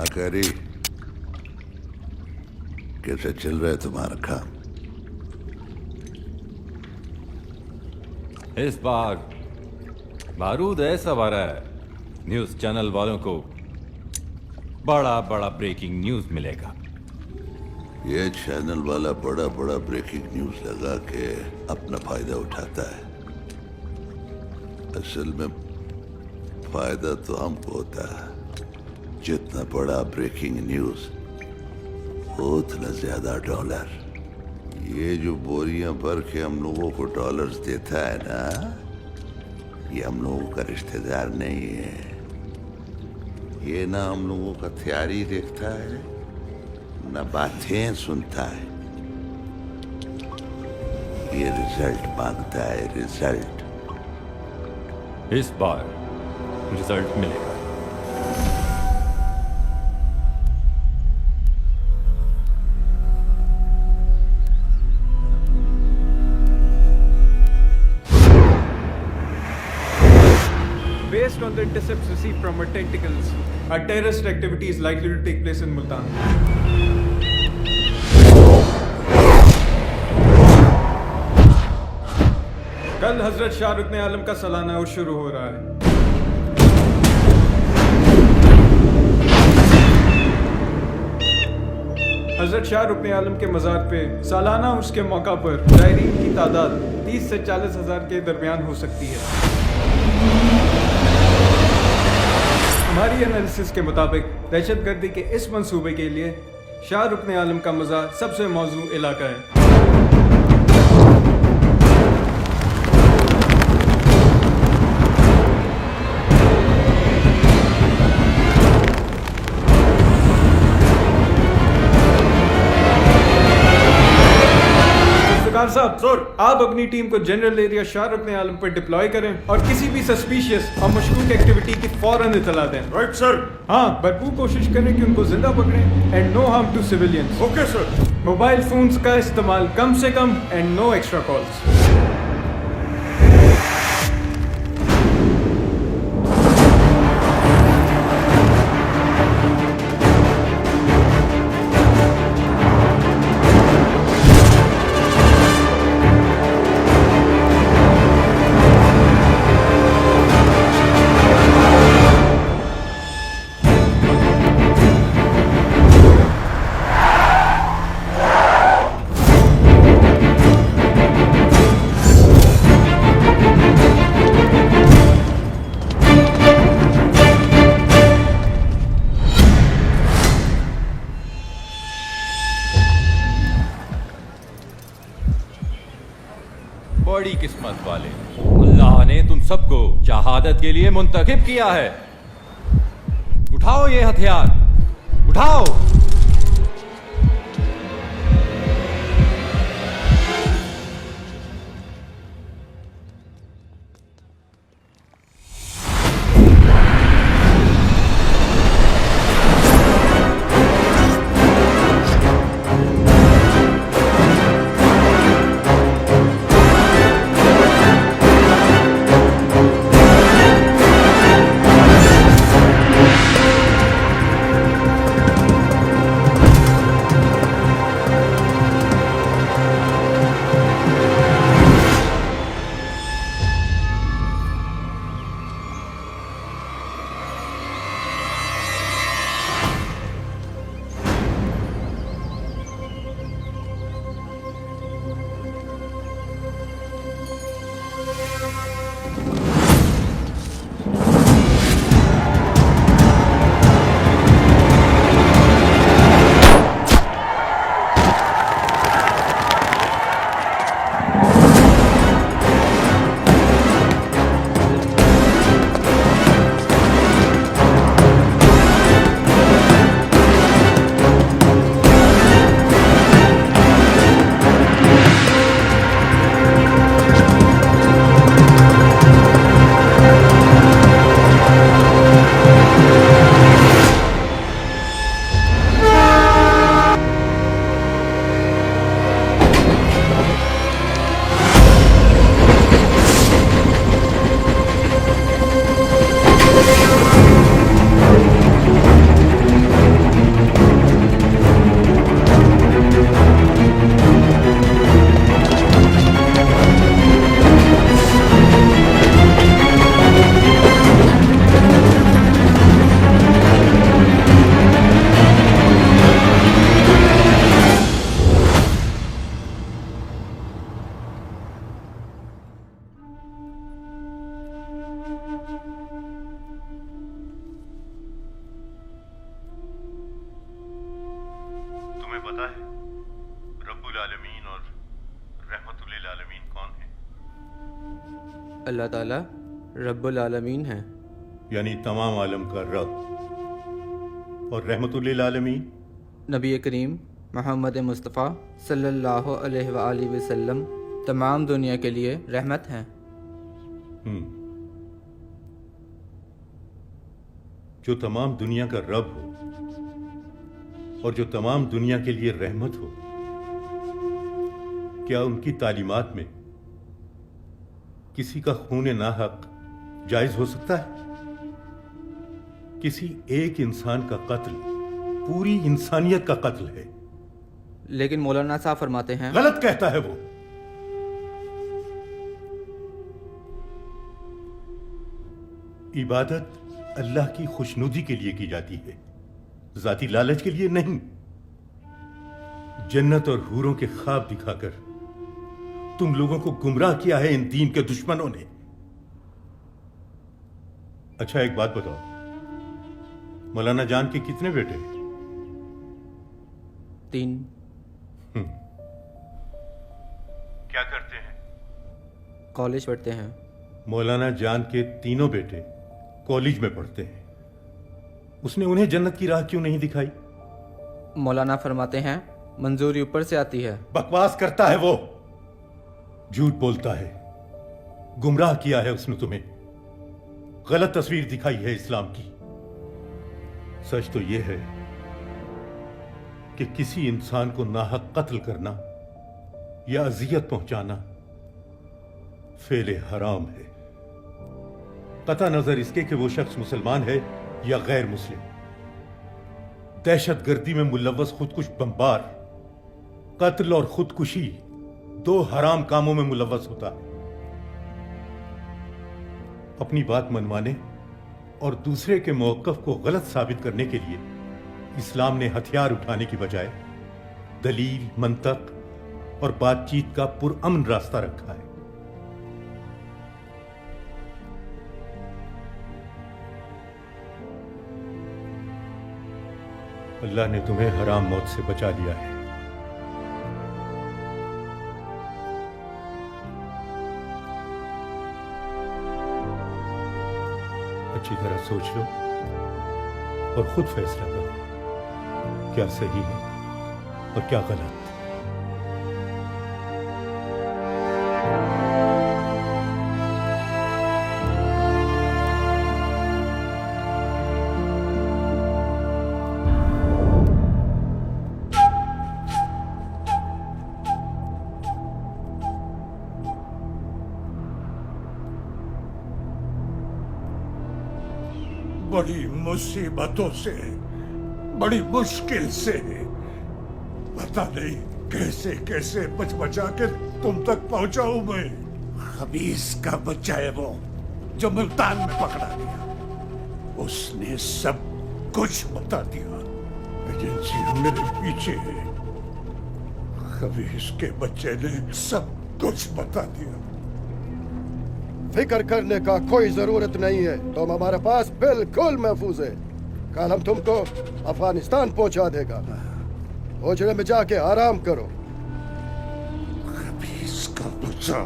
S3: आकारी, कैसे चल रहा है तुम्हारा काम?
S16: इस बार बारूद ऐसा भरा है, न्यूज चैनल वालों को बड़ा बड़ा ब्रेकिंग न्यूज मिलेगा।
S3: ये चैनल वाला बड़ा बड़ा ब्रेकिंग न्यूज लगा के अपना फायदा उठाता है। असल में फायदा तो हमको होता है। जितना बड़ा ब्रेकिंग न्यूज उतना ज्यादा डॉलर। ये जो बोरियां भर के हम लोगों को डॉलर्स देता है ना, ये हम लोगों का रिश्तेदार नहीं है। ये ना हम लोगों का तैयारी देखता है, ना बातें सुनता है। ये रिजल्ट मांगता है, रिजल्ट।
S16: इस बार रिजल्ट मिलेगा।
S15: Based on the intercepts received from our tentacles, a terrorist activity is likely to take place in Multan. कल हजरत शाह रुकने आलम का सालाना उर्स शुरू हो रहा है। हजरत शाह रुकने आलम के मज़ार पे सालाना उर्स के मौका पर ज़ायरीन की तादाद 30 से 40 हज़ार के दरमियान हो सकती है। हमारी एनालिसिस के मुताबिक दहशतगर्दी के इस मंसूबे के लिए शाह रुकने आलम का मज़ार सबसे मौजू इलाका है। साहब सर, आप अपनी टीम को जनरल एरिया शाह रुकन आलम पर डिप्लॉय करें और किसी भी सस्पिशियस और मशकूक एक्टिविटी की फौरन इतला दें।
S3: Right sir.
S15: हाँ, भरपूर कोशिश करें कि उनको जिंदा पकड़ें and no harm to civilians.
S3: Okay sir.
S15: Mobile phones का इस्तेमाल कम से कम एंड नो एक्स्ट्रा कॉल्स।
S16: बड़ी किस्मत वाले, अल्लाह ने तुम सबको शहादत के लिए मुंतखब किया है। उठाओ ये हथियार, उठाओ।
S19: तुम्हें पता है रब्बुल आलमीन और रहमतुल आलमीन कौन है?
S14: अल्लाह ताला रब्बुल आलमीन है,
S19: यानी तमाम आलम का रब। और रहमतुल आलमीन
S14: नबी करीम मोहम्मद मुस्तफ़ा सल्लल्लाहु अलैहि वसल्लम तमाम दुनिया के लिए रहमत हैं।
S19: जो तमाम दुनिया का रब हो और जो तमाम दुनिया के लिए रहमत हो, क्या उनकी तालीमात में किसी का खून नाहक जायज हो सकता है? किसी एक इंसान का कत्ल पूरी इंसानियत का कत्ल है।
S14: लेकिन मौलाना साहब फरमाते हैं,
S19: गलत कहता है वो। इबादत अल्लाह की खुशनुदी के लिए की जाती है, जाती लालच के लिए नहीं। जन्नत और हूरों के ख्वाब दिखाकर तुम लोगों को गुमराह किया है इन दीन के दुश्मनों ने। अच्छा एक बात बताओ, मौलाना जान के कितने बेटे?
S14: 3।
S19: क्या करते हैं?
S14: कॉलेज पढ़ते हैं।
S19: मौलाना जान के तीनों बेटे कॉलेज में पढ़ते हैं, उसने उन्हें जन्नत की राह क्यों नहीं दिखाई?
S14: मौलाना फरमाते हैं मंजूरी ऊपर से आती है।
S19: बकवास करता है वो। झूठ बोलता है, गुमराह किया है उसने तुम्हें, गलत तस्वीर दिखाई है इस्लाम की। सच तो यह है कि किसी इंसान को नाहक कत्ल करना या अजियत पहुंचाना फेले हराम है, कता नजर इसके कि वो शख्स मुसलमान है या गैर मुस्लिम। दहशतगर्दी में मुलव्वस खुदकुश बमबार कत्ल और खुदकुशी दो हराम कामों में मुलव्वस होता है। अपनी बात मनवाने और दूसरे के मौक़िफ़ को गलत साबित करने के लिए इस्लाम ने हथियार उठाने की बजाय दलील, मंतक और बातचीत का पुरअमन रास्ता रखा है। अल्लाह ने तुम्हें हराम मौत से बचा लिया है। अच्छी तरह सोच लो और खुद फैसला करो क्या सही है और क्या गलत।
S3: बड़ी मुसीबतों से, बड़ी मुश्किल से, पता नहीं कैसे कैसे बच बचा के तुम तक पहुंचा हूं मैं। खबीस का बच्चा है वो जो मुल्तान में पकड़ा गया, उसने सब कुछ बता दिया। एजेंसी मेरे पीछे है, खबीस के बच्चे ने सब कुछ बता दिया।
S20: फिक्र करने का कोई जरूरत नहीं है, तुम हमारे पास बिल्कुल महफूज है। कल हम तुमको अफगानिस्तान पहुंचा देगा। ओझड़े में जाके आराम करो।
S3: खबीस का बच्चा।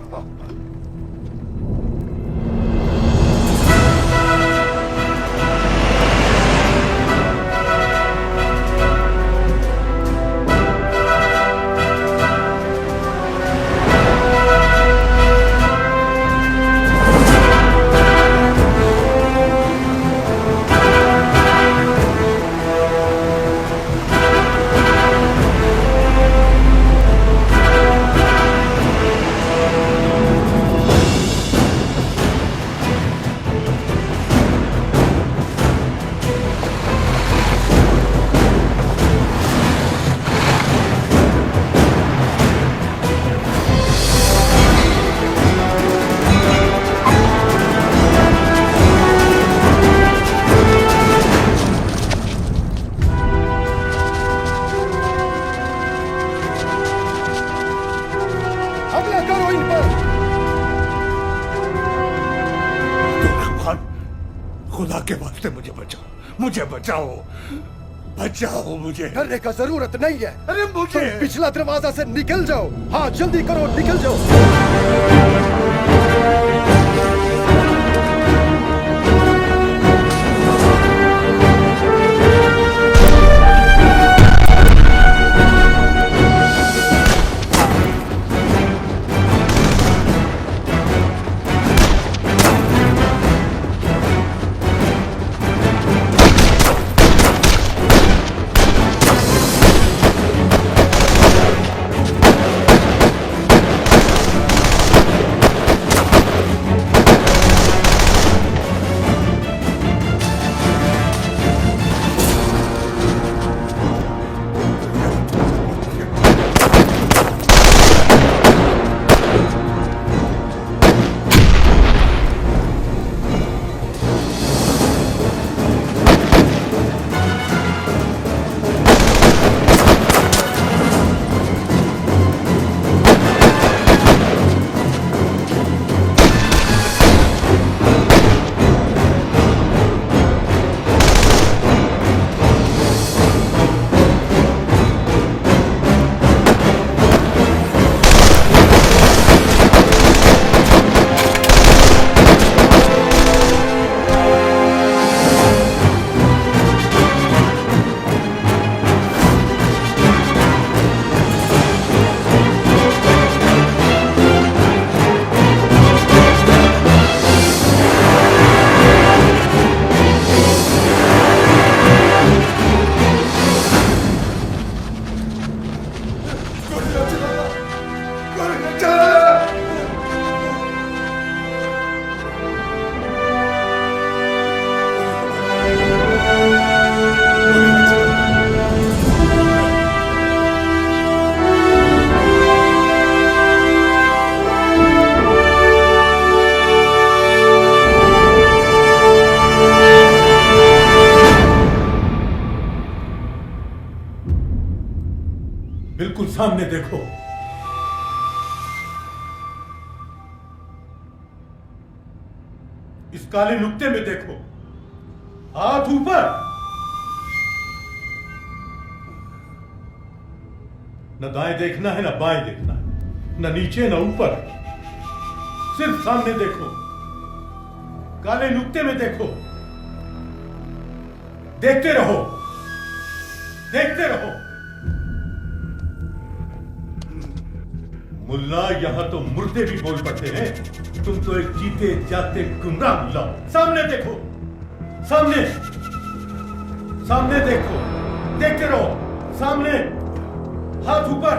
S3: खुदा के वास्ते मुझे बचाओ, मुझे बचाओ, बचाओ मुझे।
S20: डरने का जरूरत नहीं है।
S3: अरे मुझे
S20: तुम पिछला दरवाजा से निकल जाओ। हाँ जल्दी करो, निकल जाओ।
S19: सामने देखो। इस काले नुक्ते में देखो, हाथ ऊपर। न दाएं देखना है, न बाएं देखना है, न नीचे न ऊपर, सिर्फ सामने देखो, काले नुक्ते में देखो। देखते रहो, देखते रहो। मुल्ला, यहां तो मुर्दे भी बोल पड़ते हैं, तुम तो एक जीते जाते गुमराह मुल्ला। सामने देखो, सामने, सामने देखो, देखते रहो, सामने। हाथ ऊपर,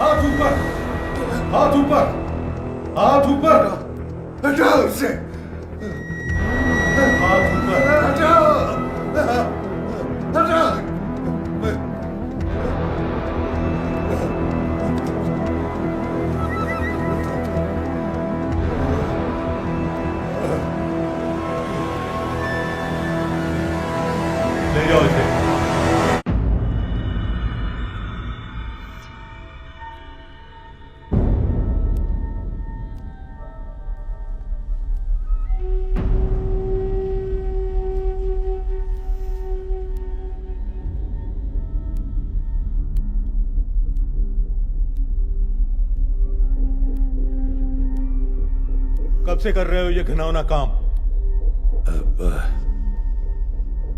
S19: हाथ ऊपर, हाथ ऊपर, हाथ ऊपर।
S3: हटाओ उसे,
S19: हाथ ऊपर,
S3: हटाओ, हटाओ।
S19: ले जाओ इसे। कब से कर रहे हो ये घिनौना काम?
S3: अब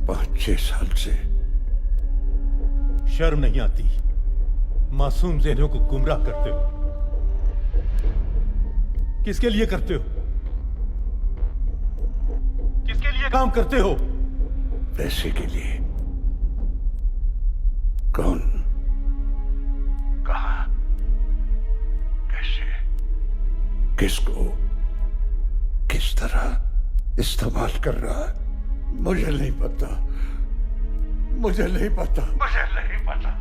S3: 5-6 साल से।
S19: शर्म नहीं आती? मासूम ज़हनों को गुमराह करते हो। किसके लिए करते हो? किसके लिए काम करते हो?
S3: पैसे के लिए। कौन, कहां, कैसे, किसको, किस तरह इस्तेमाल कर रहा है, मुझे नहीं पता, मुझे नहीं पता, मुझे नहीं पता।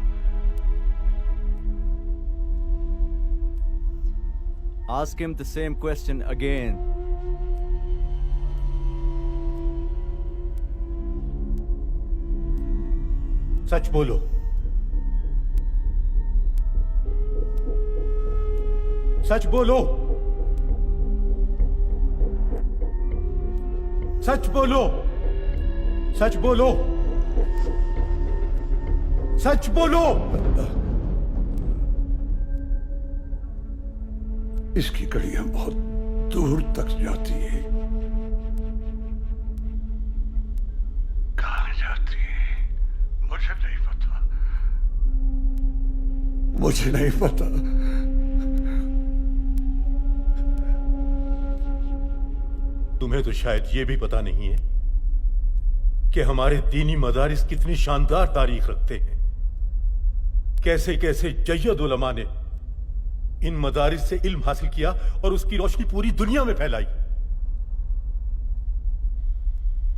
S18: Ask him the same question again.
S19: सच बोलो। सच बोलो। सच बोलो। सच बोलो। सच बोलो।
S3: इसकी कड़ियां बहुत दूर तक जाती है। कहां जाती है मुझे नहीं पता, मुझे नहीं पता।
S19: तुम्हें तो शायद ये भी पता नहीं है कि हमारे दीनी मदारिस कितनी शानदार तारीख रखते हैं। कैसे कैसे जय्यद उलमा ने इन मदारिस से इल्म हासिल किया और उसकी रोशनी पूरी दुनिया में फैलाई।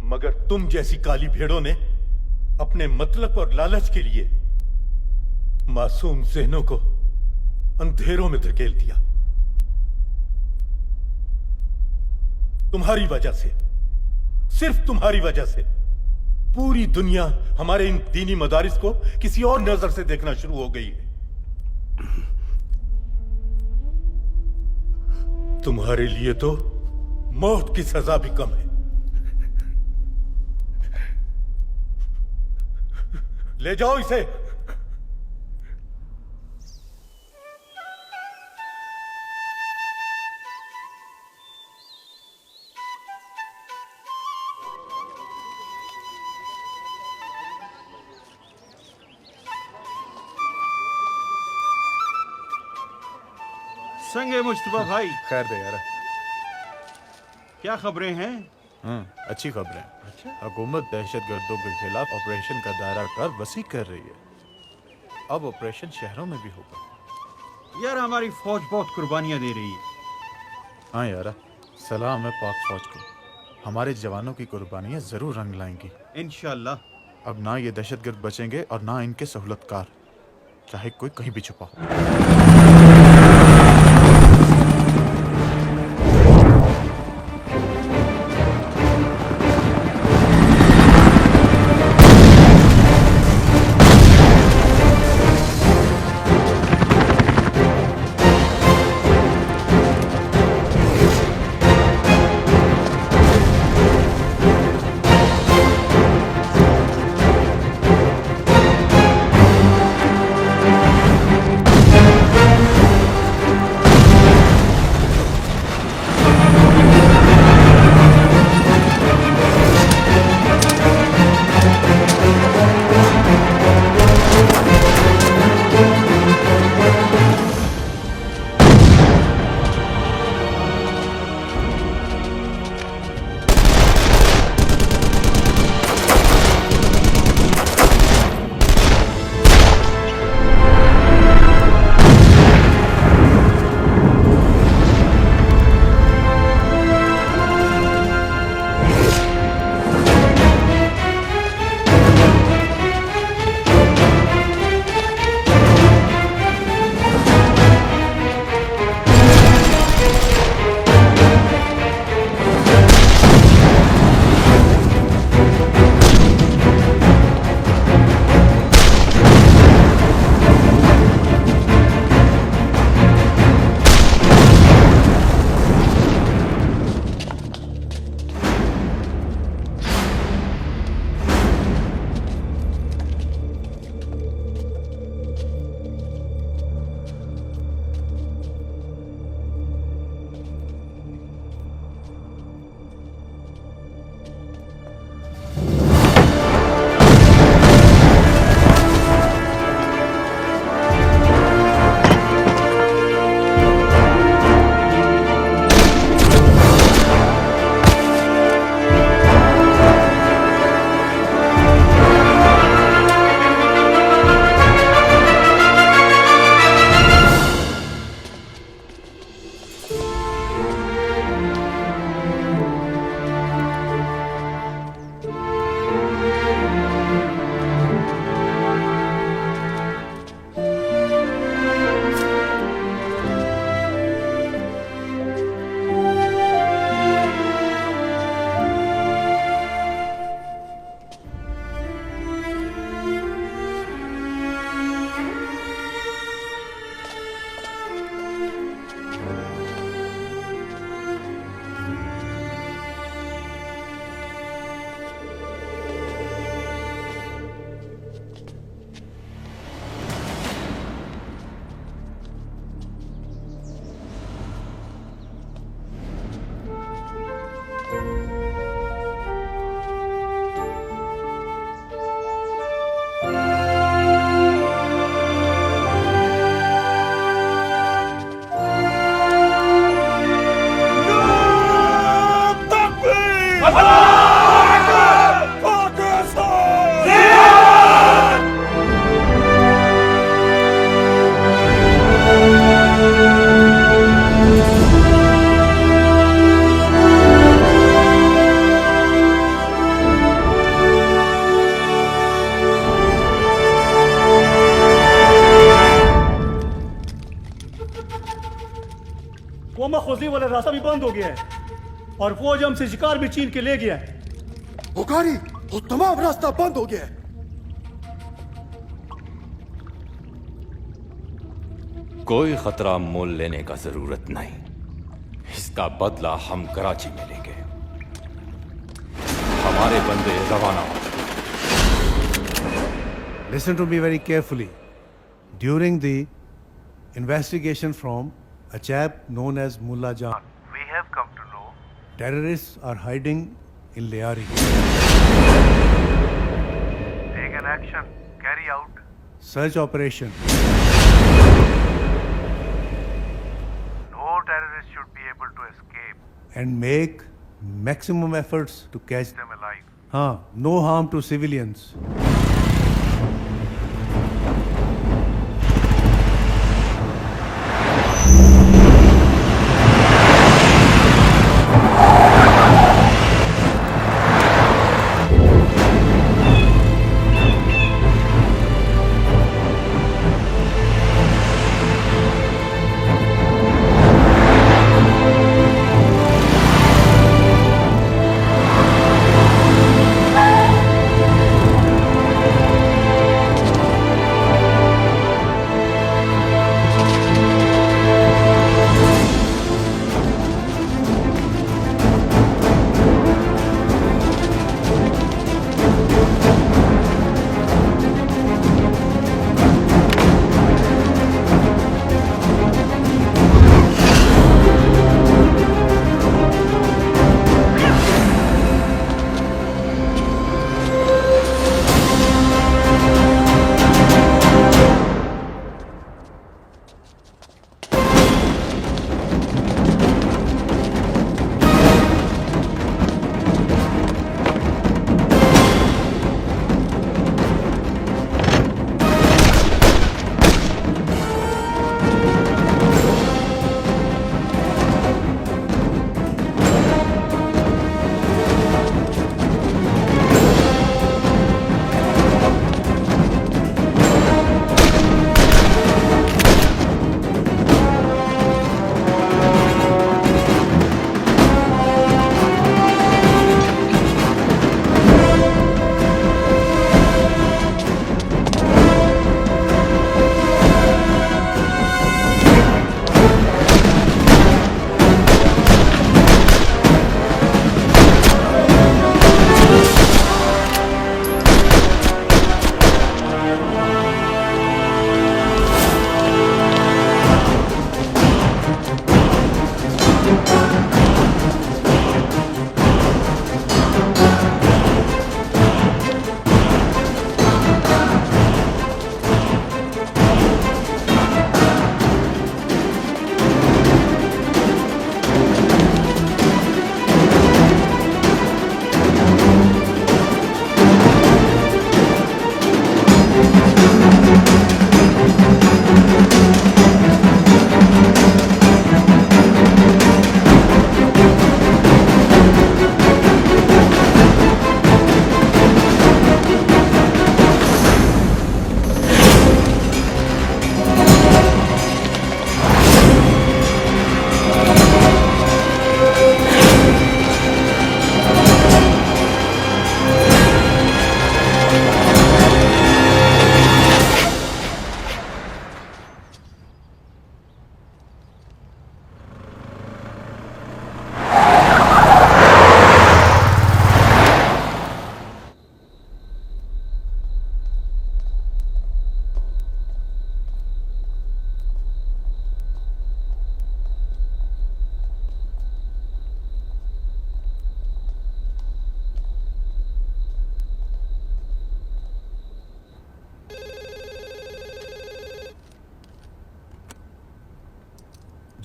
S19: मगर तुम जैसी काली भेड़ों ने अपने मतलब और लालच के लिए मासूम ज़हनों को अंधेरों में धकेल दिया। तुम्हारी वजह से, सिर्फ तुम्हारी वजह से पूरी दुनिया हमारे इन दीनी मदारिस को किसी और नजर से देखना शुरू हो गई है। तुम्हारे लिए तो मौत की सजा भी कम है। ले जाओ इसे।
S12: संगे मुस्तफा भाई,
S9: खैर दे यार।
S12: क्या खबरें हैं?
S9: अच्छी खबरें। अच्छा, हुकूमत दहशतगर्दों के खिलाफ ऑपरेशन का दायरा कर वसी कर रही है। अब ऑपरेशन शहरों में भी होगा।
S12: यार हमारी फौज बहुत कुर्बानियां दे रही है।
S9: हाँ यार, सलाम है पाक फौज को। हमारे जवानों की कुर्बानियां जरूर रंग लाएंगी
S12: इंशाल्लाह।
S9: अब ना ये दहशतगर्द बचेंगे और ना इनके सहूलतकार, चाहे कोई कहीं भी छुपा हो।
S6: कोमा खोजने वाला रास्ता भी बंद हो गया है और फौज हमसे शिकार भी छीन के ले गया है।
S20: बुखारी वो तमाम रास्ता बंद हो गया है।
S16: कोई खतरा मोल लेने का जरूरत नहीं, इसका बदला हम कराची में लेंगे। हमारे बंदे रवाना हो।
S3: Listen to me very carefully. During the investigation from a chap known as Mullah Jan, we have come to know terrorists are hiding in Liari. Take an action. Carry out search operation. No terrorist should be able to escape. And make maximum efforts to catch them alive. No harm to civilians.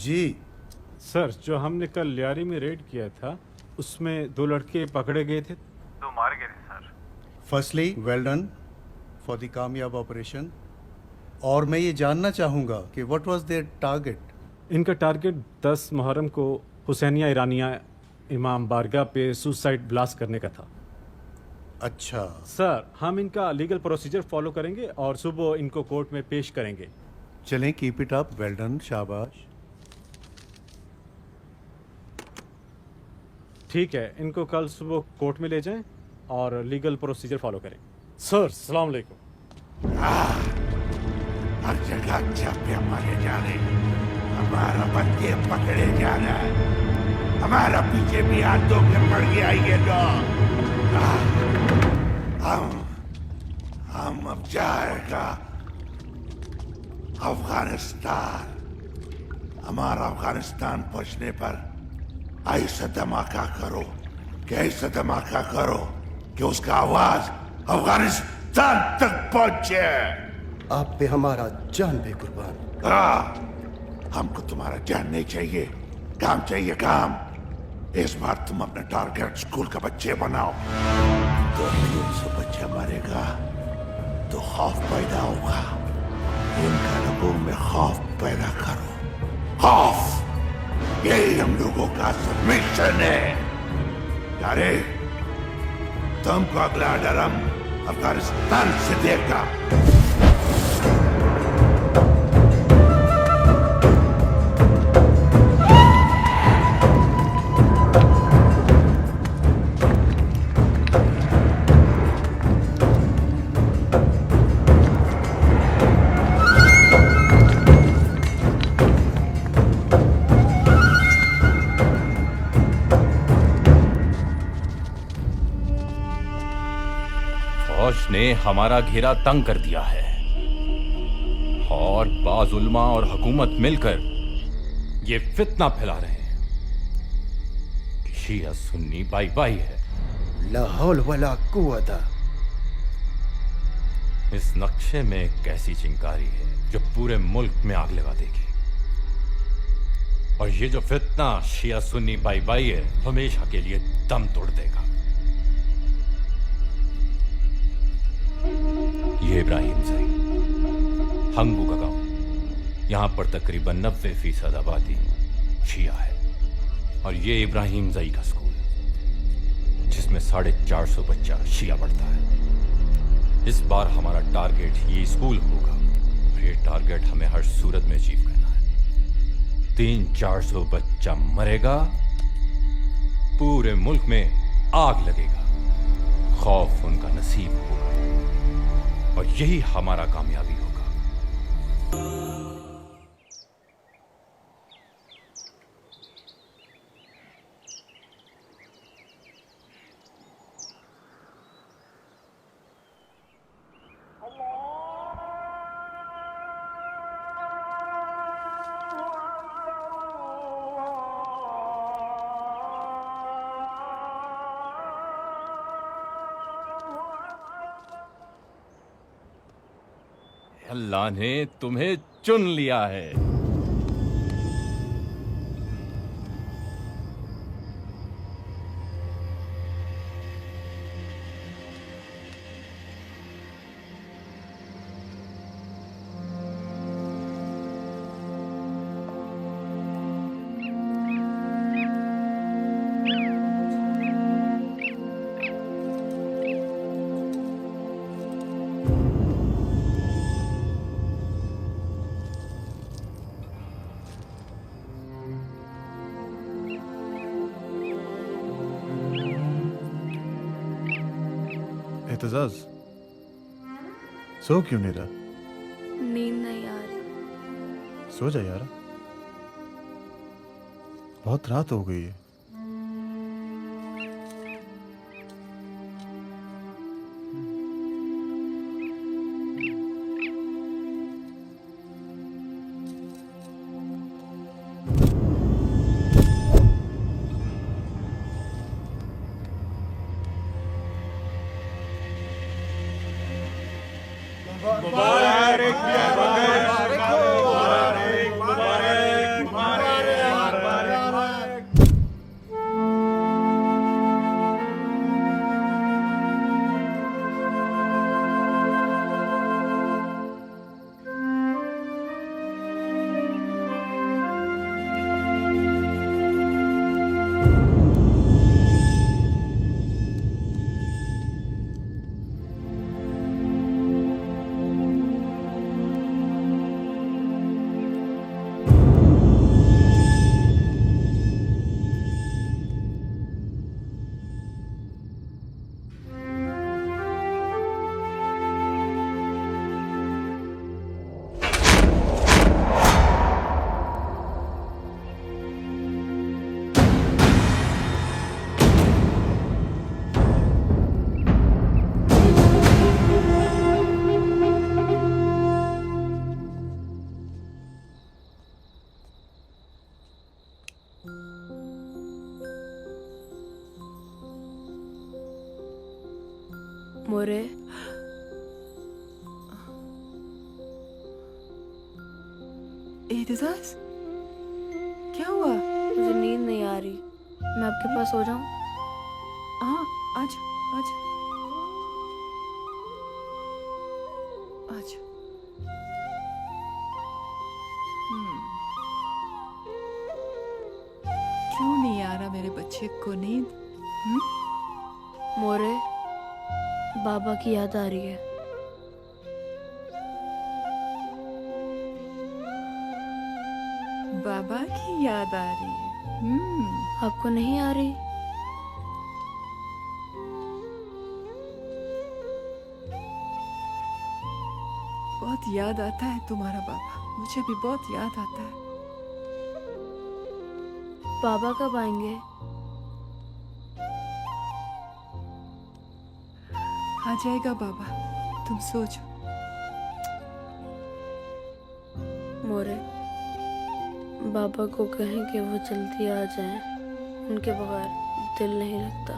S13: जी
S11: sir, जो हमने कल लियारी में red किया था उसमें 2 लड़के पकड़े गए थे, 2 मारे गए थे sir.
S13: Firstly well done for the कामयाब ऑपरेशन। और मैं ये जानना चाहूँगा कि व्हाट वाज देयर टारगेट?
S11: इनका टारगेट 10 मुहर्रम को हुसैनिया ईरानिया इमाम बारगाह पे सुसाइड ब्लास्ट करने का था।
S13: अच्छा
S11: सर, हम इनका लीगल प्रोसीजर फॉलो करेंगे और सुबह इनको कोर्ट में पेश करेंगे।
S13: चलें, keep it up, well done, शाबाश।
S11: ठीक है, इनको कल सुबह कोर्ट में ले जाएं और लीगल प्रोसीजर फॉलो करें। सर, अस्सलाम वालेकुम।
S3: हर जगह छापे मारे जा रहे, हमारा बंदे पकड़े जा रहा है, हमारा पीछे भी हाथों के पड़ गया ये लोग। हम अब जाएगा अफगानिस्तान। हमारा अफगानिस्तान पहुंचने पर ऐसा धमाका करो कि ऐसा धमाका करो कि उसका आवाज अफगानिस्तान तक पहुंचे।
S20: आप पे हमारा जान भी कुर्बान।
S3: हमको तुम्हारा जान नहीं चाहिए, काम चाहिए काम। इस बार तुम अपना टारगेट स्कूल का बच्चे बनाओ। तो 300 बच्चा मरेगा तो खौफ पैदा होगा। इनका लोगों में खौफ पैदा करो, खौफ। यही हम लोगों का मिशन है। अरे तुमको अगला ऑर्डर हम अफगानिस्तान से देगा।
S16: ने हमारा घेरा तंग कर दिया है और बाज़ उलमा और हुकूमत मिलकर ये फितना फैला रहे हैं कि शिया सुन्नी बाई बाई है।
S20: ला हौल वला कुव्वता।
S16: इस नक्शे में एक ऐसी चिंगारी है जो पूरे मुल्क में आग लगा देगी। और ये जो फितना शिया सुन्नी बाई बाई है हमेशा के लिए दम तोड़ देगा। ये इब्राहिम ज़ई हंगू का गांव, यहां पर तकरीबन 90% आबादी शिया है। और ये इब्राहिम ज़ई का स्कूल जिसमें 450 बच्चा शिया पढ़ता है। इस बार हमारा टारगेट ये स्कूल होगा और ये टारगेट हमें हर सूरत में अचीव करना है। 300-400 बच्चा मरेगा, पूरे मुल्क में आग लगेगा, खौफ उनका नसीब होगा और यही हमारा कामयाबी होगा। अल्लाह ने तुम्हें चुन लिया है।
S9: एतजाज, सो क्यों नहीं रहा?
S8: नींद नहीं आ रही।
S9: सो जा यार, बहुत रात हो गई है।
S3: मुबारक मुबारक मुबारक मुबारक
S8: मोरे,
S5: एतजाज, क्या हुआ?
S8: मुझे नींद नहीं आ रही, मैं आपके पास सो जाऊं?
S5: हाँ, आज आज आज क्यों नहीं आ रहा मेरे बच्चे को नींद?
S8: मोरे, बाबा की याद आ रही है।
S5: बाबा की याद आ रही है।
S8: आपको नहीं आ रही?
S5: बहुत याद आता है तुम्हारा बाबा, मुझे भी बहुत याद आता है।
S8: बाबा कब आएंगे?
S5: आ जाएगा बाबा, तुम सोचो।
S8: मोरे, बाबा को कहें कि वो जल्दी आ जाएं, उनके बगैर दिल नहीं लगता।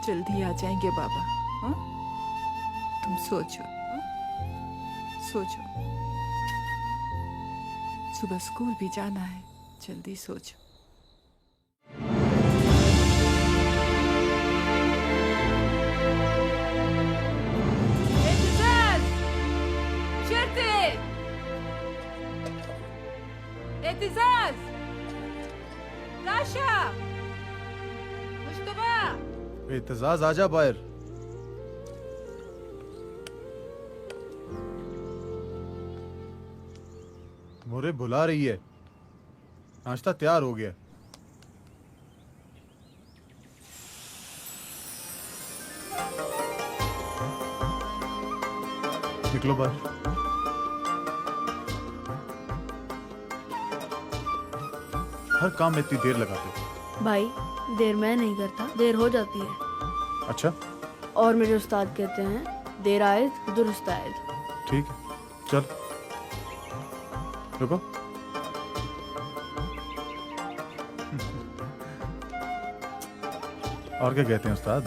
S5: जल्दी आ जाएंगे बाबा। हाँ? तुम सोचो, हाँ? सोचो, सुबह स्कूल भी जाना है, जल्दी सोचो।
S2: एतिजाज, राशा, मुश्तबा।
S9: एतजाज आजा बाहर। मोरे बुला रही है, नाश्ता तैयार हो गया। निकलो बाहर। हर काम में इतनी देर लगाते हो।
S8: भाई, देर मैं नहीं करता, देर हो जाती है।
S9: अच्छा,
S8: और मेरे उस्ताद कहते हैं, देर आयद दुरुस्त आयद।
S9: ठीक है, चल रुको। और क्या कहते हैं उस्ताद?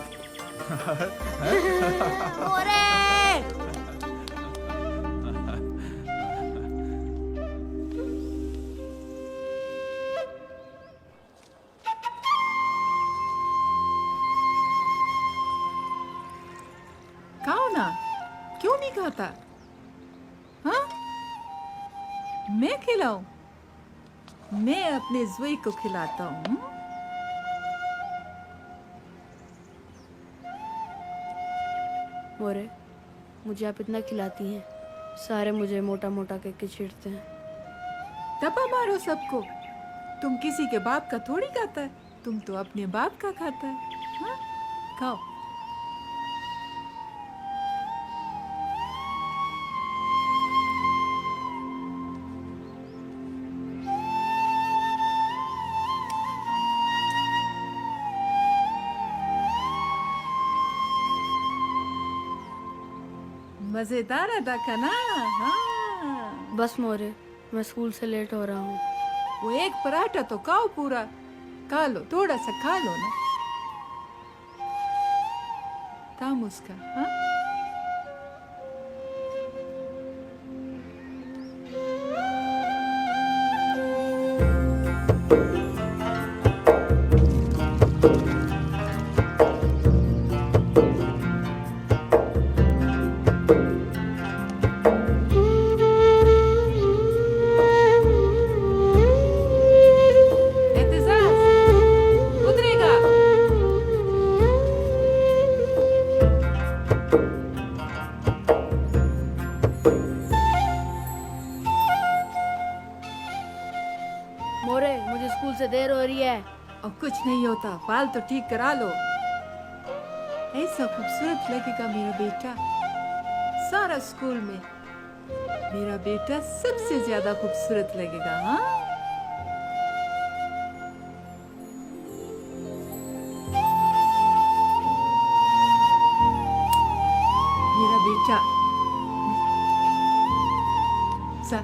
S5: खाओ ना, क्यों नहीं खाता? हाँ? मैं खिलाऊं? मैं अपने जुई को खिलाता हूँ।
S8: मोरे, मुझे आप इतना खिलाती हैं, सारे मुझे मोटा मोटा करके छेड़ते हैं।
S5: दबा मारो सबको। तुम किसी के बाप का थोड़ी खाता है, तुम तो अपने बाप का खाता है। हाँ? खाओ। मजेदार अदा का ना। हाँ।
S8: बस मोरे, मैं स्कूल से लेट हो रहा हूँ।
S5: वो एक पराठा तो खाओ पूरा। खा लो, थोड़ा सा खा लो ना। काम उसका। हाँ?
S8: मोरे, मुझे स्कूल से देर हो रही है।
S5: और कुछ नहीं होता, बाल तो ठीक करा लो। ऐसा खूबसूरत लगेगा मेरा बेटा। सारा स्कूल में मेरा बेटा सबसे ज्यादा खूबसूरत लगेगा। हाँ? मेरा बेटा। सा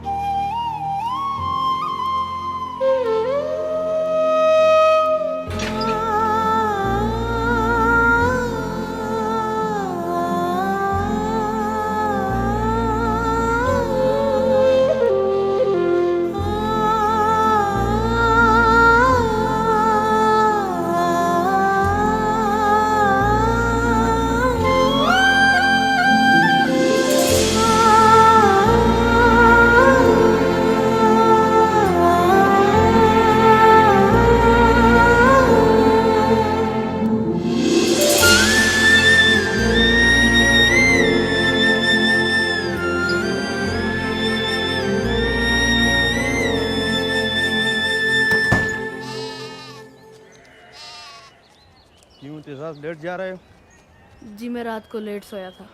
S13: लेट जा रहे हो?
S8: जी मैं रात को लेट सोया था।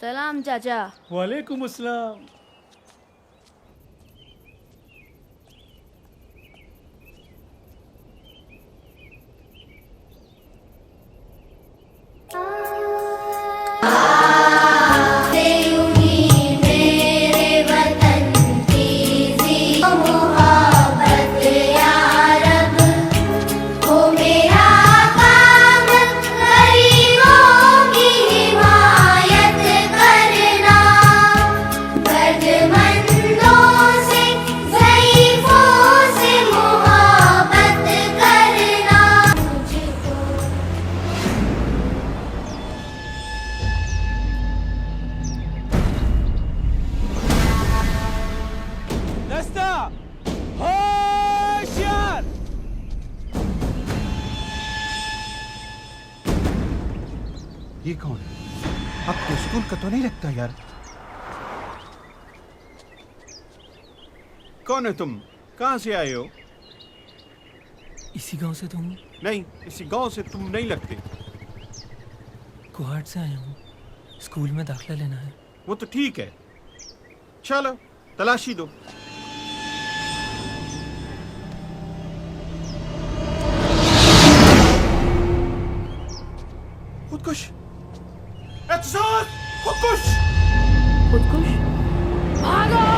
S8: सलाम चाचा।
S12: वालेकुम अस्सलाम।
S13: ये कौन है? आपको स्कूल का तो नहीं लगता यार।
S9: कौन है तुम? कहाँ से आए हो?
S21: इसी गांव से तुम?
S9: नहीं, इसी गांव से तुम नहीं लगते।
S21: कुहाट से आया हूँ, स्कूल में दाखिला लेना है।
S9: वो तो ठीक है, चलो तलाशी लो। खुदकुश! एहसास! खुदकुश!
S8: खुदकुश?
S17: भागो!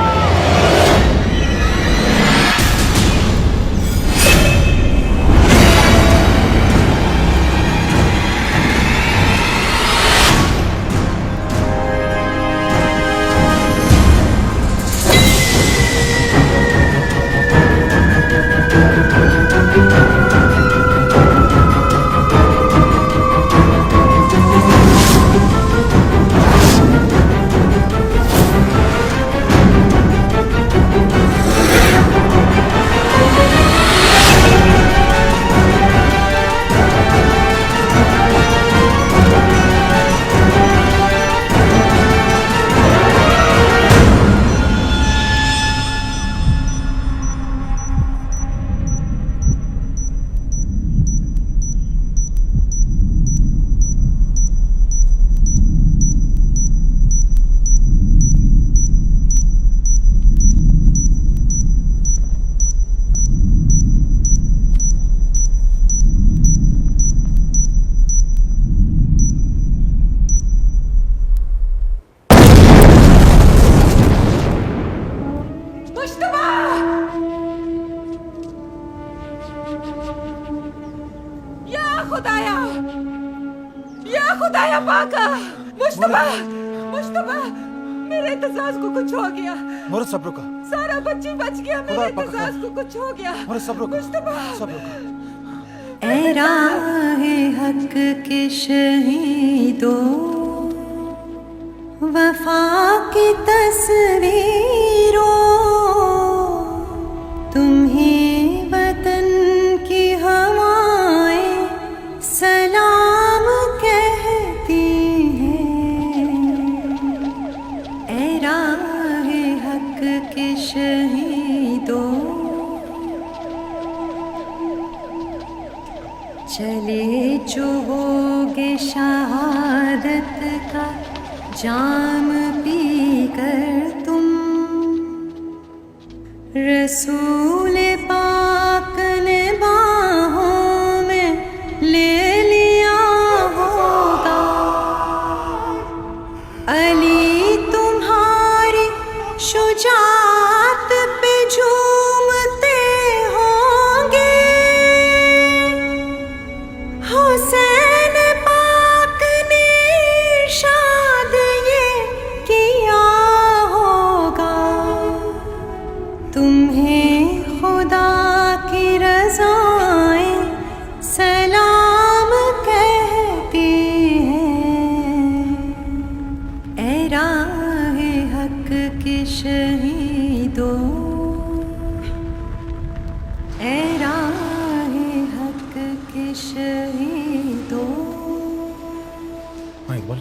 S17: खुदाया पाका, मुश्तबा, मुश्तबा, मेरे एहसास को कुछ हो गया।
S18: मोरे सब्र का।
S17: सारा बच्ची बच गया, मेरे एहसास को कुछ हो गया।
S18: मोरे सब्र का।
S17: मुश्तबा,
S18: सब्र का।
S1: ऐ राहे हक के शहीदों, वफा की तस्वीरों, तुम्हें वतन की हवाएं सलाम कहती हैं। ऐ राहे हक के शहीदों, चले जो होगे शहादत का जाम पी कर तुम, रसूल पाक ने बाहों में ले लिया होगा। अली तुम्हारी शुजाअत पे झूमते होंगे, हुसैन पाक ने इरशाद ये किया होगा। तुम्हें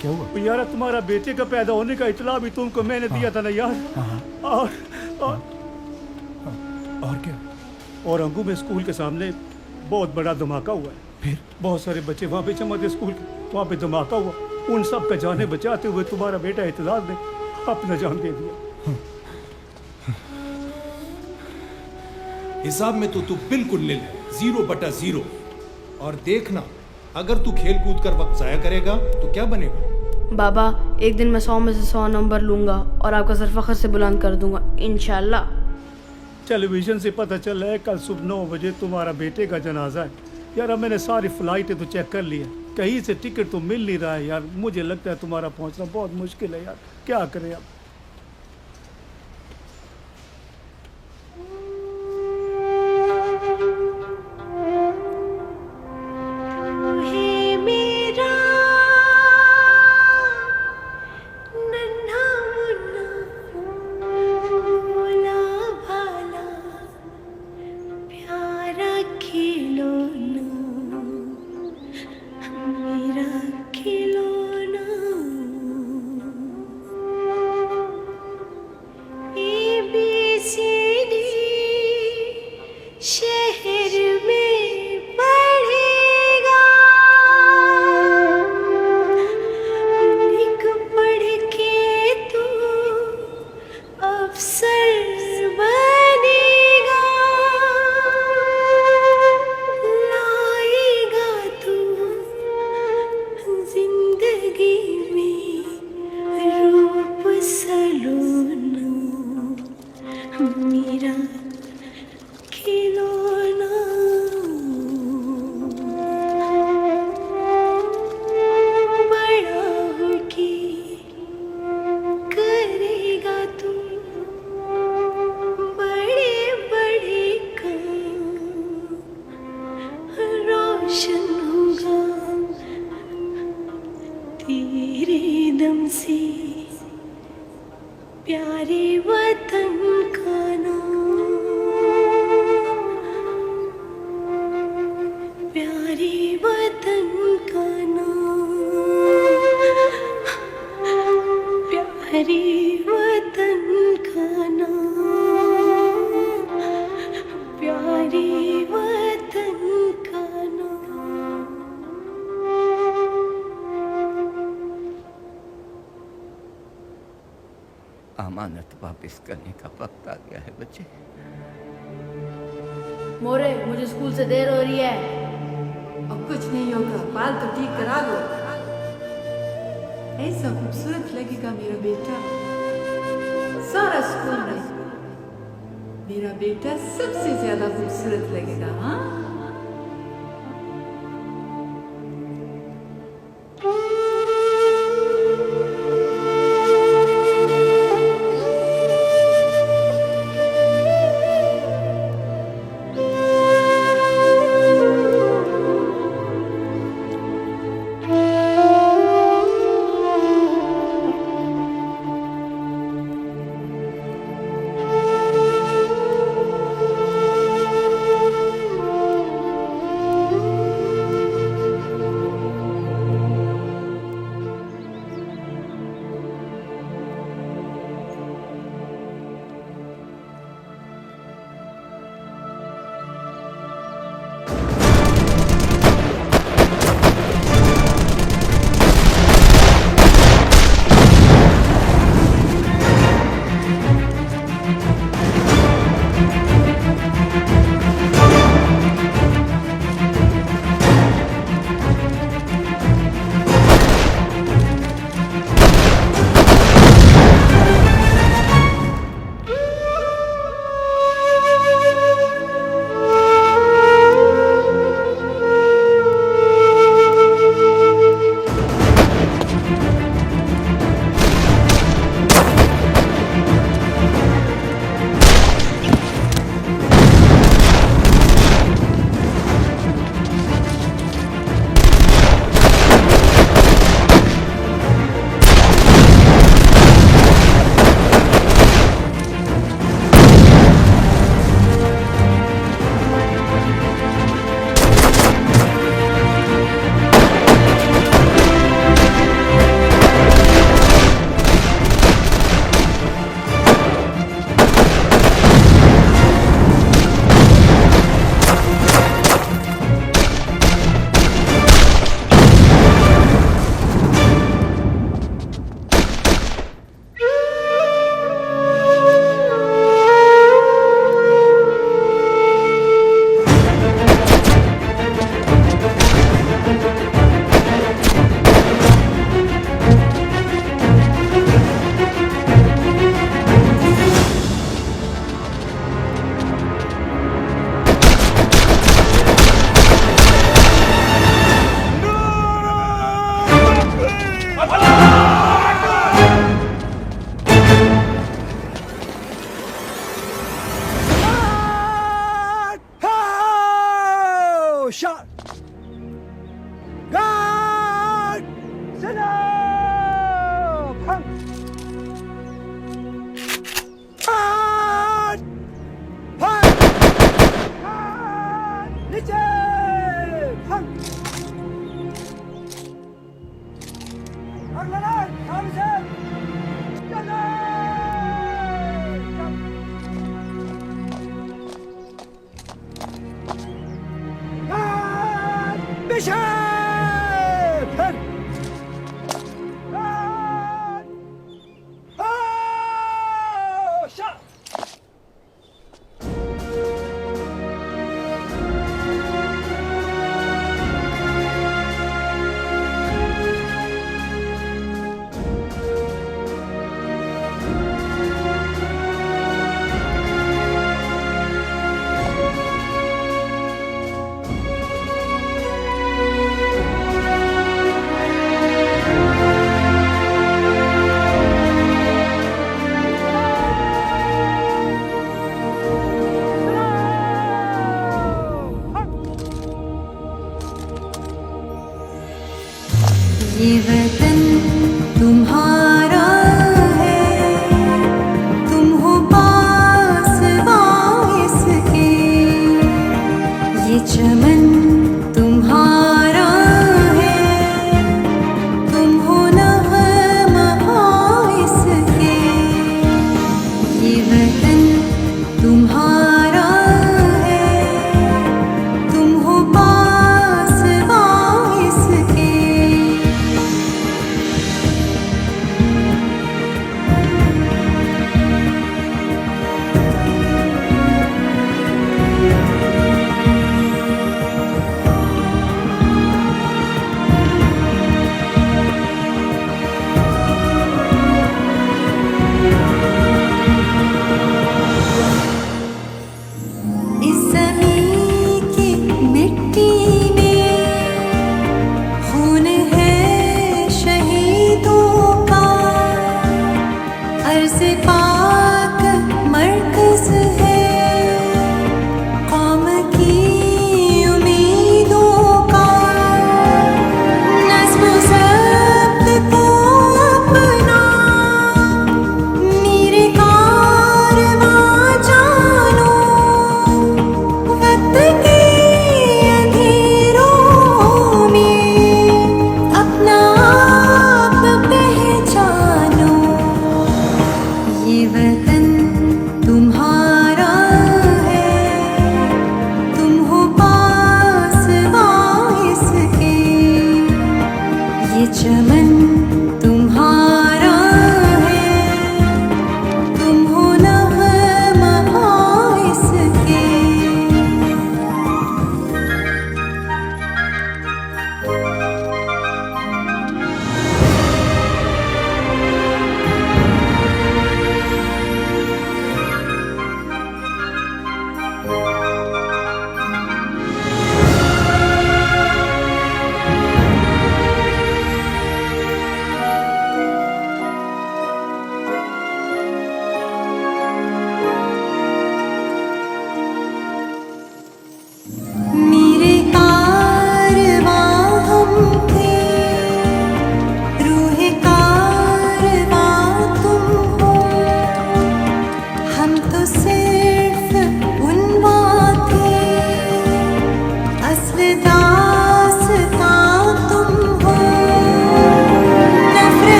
S12: क्या हुआ? यार तुम्हारा बेटे का पैदा होने का इतला भी तुमको मैंने दिया था ना यार। और
S4: क्या?
S12: और अंगू में स्कूल के सामने बहुत बड़ा धमाका हुआ है।
S4: फिर
S12: बहुत सारे बच्चे वहाँ पे जमा थे स्कूल के, वहाँ पे धमाका हुआ। उन सब का जाने बचाते हुए तुम्हारा बेटा इतलाल ने अपना जान दे दिया।
S4: हिसाब में तो तू बिल्कुल निल है, 0/0। और देखना, अगर तू खेल कूद कर वक्त जाया करेगा तो क्या बनेगा?
S8: बाबा, एक दिन मैं 100 में से 100 नंबर लूंगा और आपका सर फख्र से बुलंद कर दूंगा इंशाल्लाह।
S12: टेलीविजन से पता चल रहा है कल सुबह 9 बजे तुम्हारा बेटे का जनाजा है। यार अब मैंने सारी फ्लाइटें तो चेक कर ली है, कहीं से टिकट तो मिल नहीं रहा है यार। मुझे लगता है तुम्हारा पहुंचना बहुत मुश्किल है यार, क्या करें अब।
S10: अमानत वापस करने का वक्त आ गया है बच्चे।
S8: मोरे, मुझे स्कूल से देर हो रही है।
S5: अब कुछ नहीं होगा, बाल तो ठीक करा लो। ऐसा खूबसूरत लगेगा मेरा बेटा सारा स्कूल में। मेरा बेटा सबसे ज्यादा खूबसूरत लगेगा। हाँ,
S20: shot! Guard! Stand-up! Hang! Guard! Fire! Guard! नीचे! Hang! अगला लाइन, सामने से! चलो! Guard! Bishop! Hang! Guard! Oh! Shot!
S1: ये वतन तुम्हारा है, तुम हो पास इसके, ये चमन